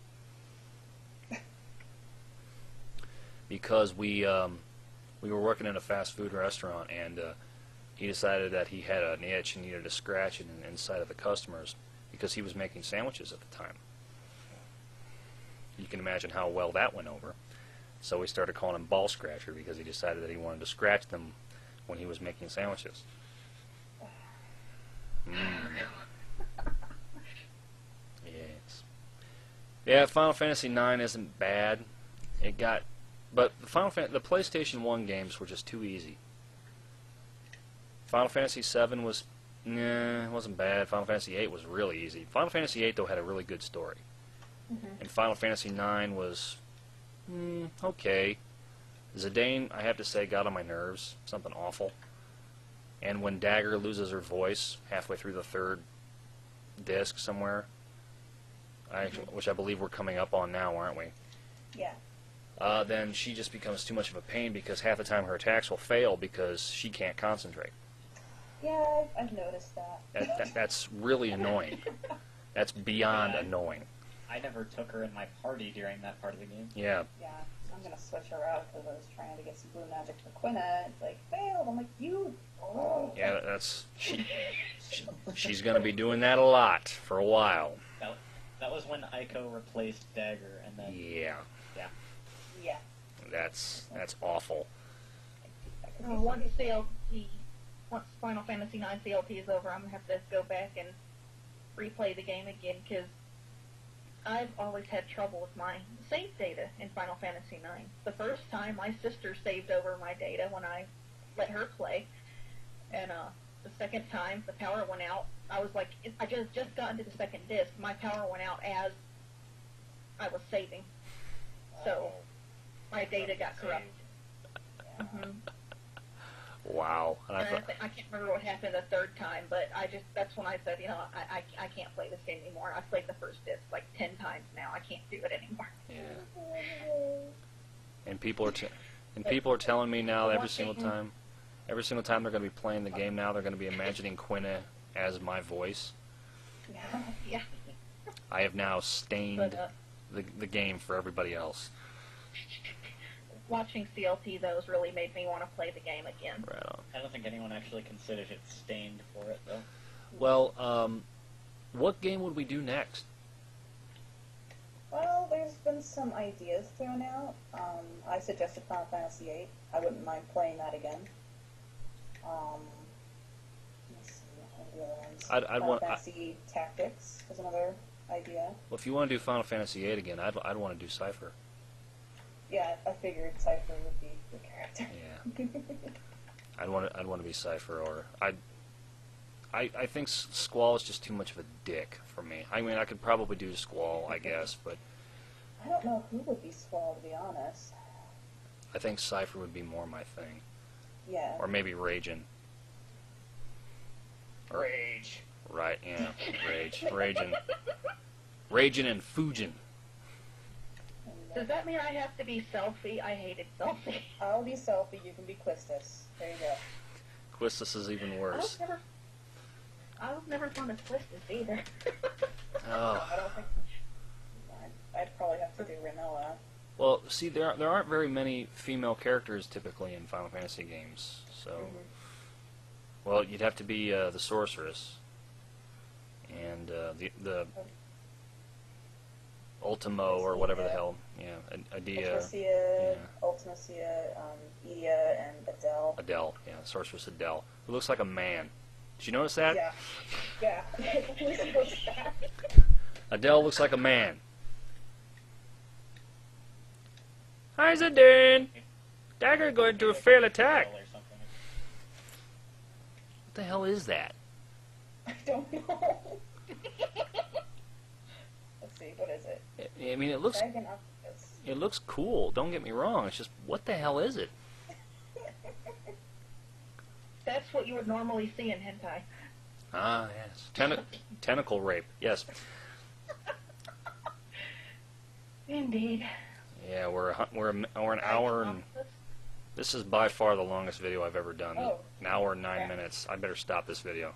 because we were working in a fast food restaurant, and he decided that he had an itch and needed to scratch it inside of the customers because he was making sandwiches at the time. You can imagine how well that went over. So we started calling him Ball Scratcher because he decided that he wanted to scratch them when he was making sandwiches. Yes. Yeah, Final Fantasy IX isn't bad. But the PlayStation 1 games were just too easy. Final Fantasy VII was, it wasn't bad. Final Fantasy VIII was really easy. Final Fantasy VIII, though, had a really good story. Mm-hmm. And Final Fantasy IX was okay. Zidane, I have to say, got on my nerves. Something awful. And when Dagger loses her voice halfway through the third disc somewhere, which I believe we're coming up on now, aren't we? Yeah. Then she just becomes too much of a pain because half the time her attacks will fail because she can't concentrate. Yeah, I've noticed that. That's really annoying. That's beyond annoying. I never took her in my party during that part of the game. Yeah. Yeah, I'm gonna switch her out because I was trying to get some blue magic for Quina. It's like, failed. I'm like, you. Oh. Yeah, she's going to be doing that a lot for a while. That was when Aiko replaced Dagger, and then Yeah. Yeah. That's awful. Once Final Fantasy IX CLT is over, I'm gonna have to go back and replay the game again because I've always had trouble with my save data in Final Fantasy IX. The first time, my sister saved over my data when I let her play, and the second time, the power went out. I was like, I just got into the second disc. My power went out as I was saving, so my data got corrupted. Mm-hmm. Wow. And I can't remember what happened the third time, but that's when I said, I can't play this game anymore. I've played the first disc like 10 times now. I can't do it anymore. Yeah. And people are telling me now every single time they're going to be playing the game now, they're going to be imagining Quina as my voice. Yeah. I have now stained the game for everybody else. Watching CLT, though, has really made me want to play the game again. Right on. I don't think anyone actually considers it stained for it, though. Well, what game would we do next? Well, there's been some ideas thrown out. I suggested Final Fantasy VIII. I wouldn't mind playing that again. Let's see, what are the other ones? Final Fantasy Tactics is another idea. Well, if you want to do Final Fantasy VIII again, I'd want to do Cypher. Yeah, I figured Cypher would be the character. Yeah. I'd want to be Cypher, or I think Squall is just too much of a dick for me. I mean, I could probably do Squall, I guess, but I don't know who would be Squall, to be honest. I think Cypher would be more my thing. Yeah. Or maybe Ragin. Rage. Right, yeah, Ragin and Fujin. Does that mean I have to be Selfie? I hated Selfie. I'll be Selfie, you can be Quistis. There you go. Quistis is even worse. I was never fond of Quistis either. Oh. I don't think... I'd probably have to do Rinoa. Well, see, there aren't very many female characters typically in Final Fantasy games, so... Mm-hmm. Well, you'd have to be the Sorceress. And the Ultimo, or whatever the hell. Yeah, Adia. Ultimacia, Edea, and Adele. Adele, yeah, Sorceress Adele. Who looks like a man. Did you notice that? Yeah. Adele looks like a man. Hi, Zidane. Dagger going to a failed attack. Or something. What the hell is that? I don't know. Let's see, what is it? I mean, it looks Dragon Octopus. it looks cool. Don't get me wrong. It's just, what the hell is it? That's what you would normally see in hentai. Ah, yes. Tentacle rape. Yes. Indeed. Yeah, we're an hour and this is by far the longest video I've ever done. Oh. An hour and 9 minutes. I better stop this video.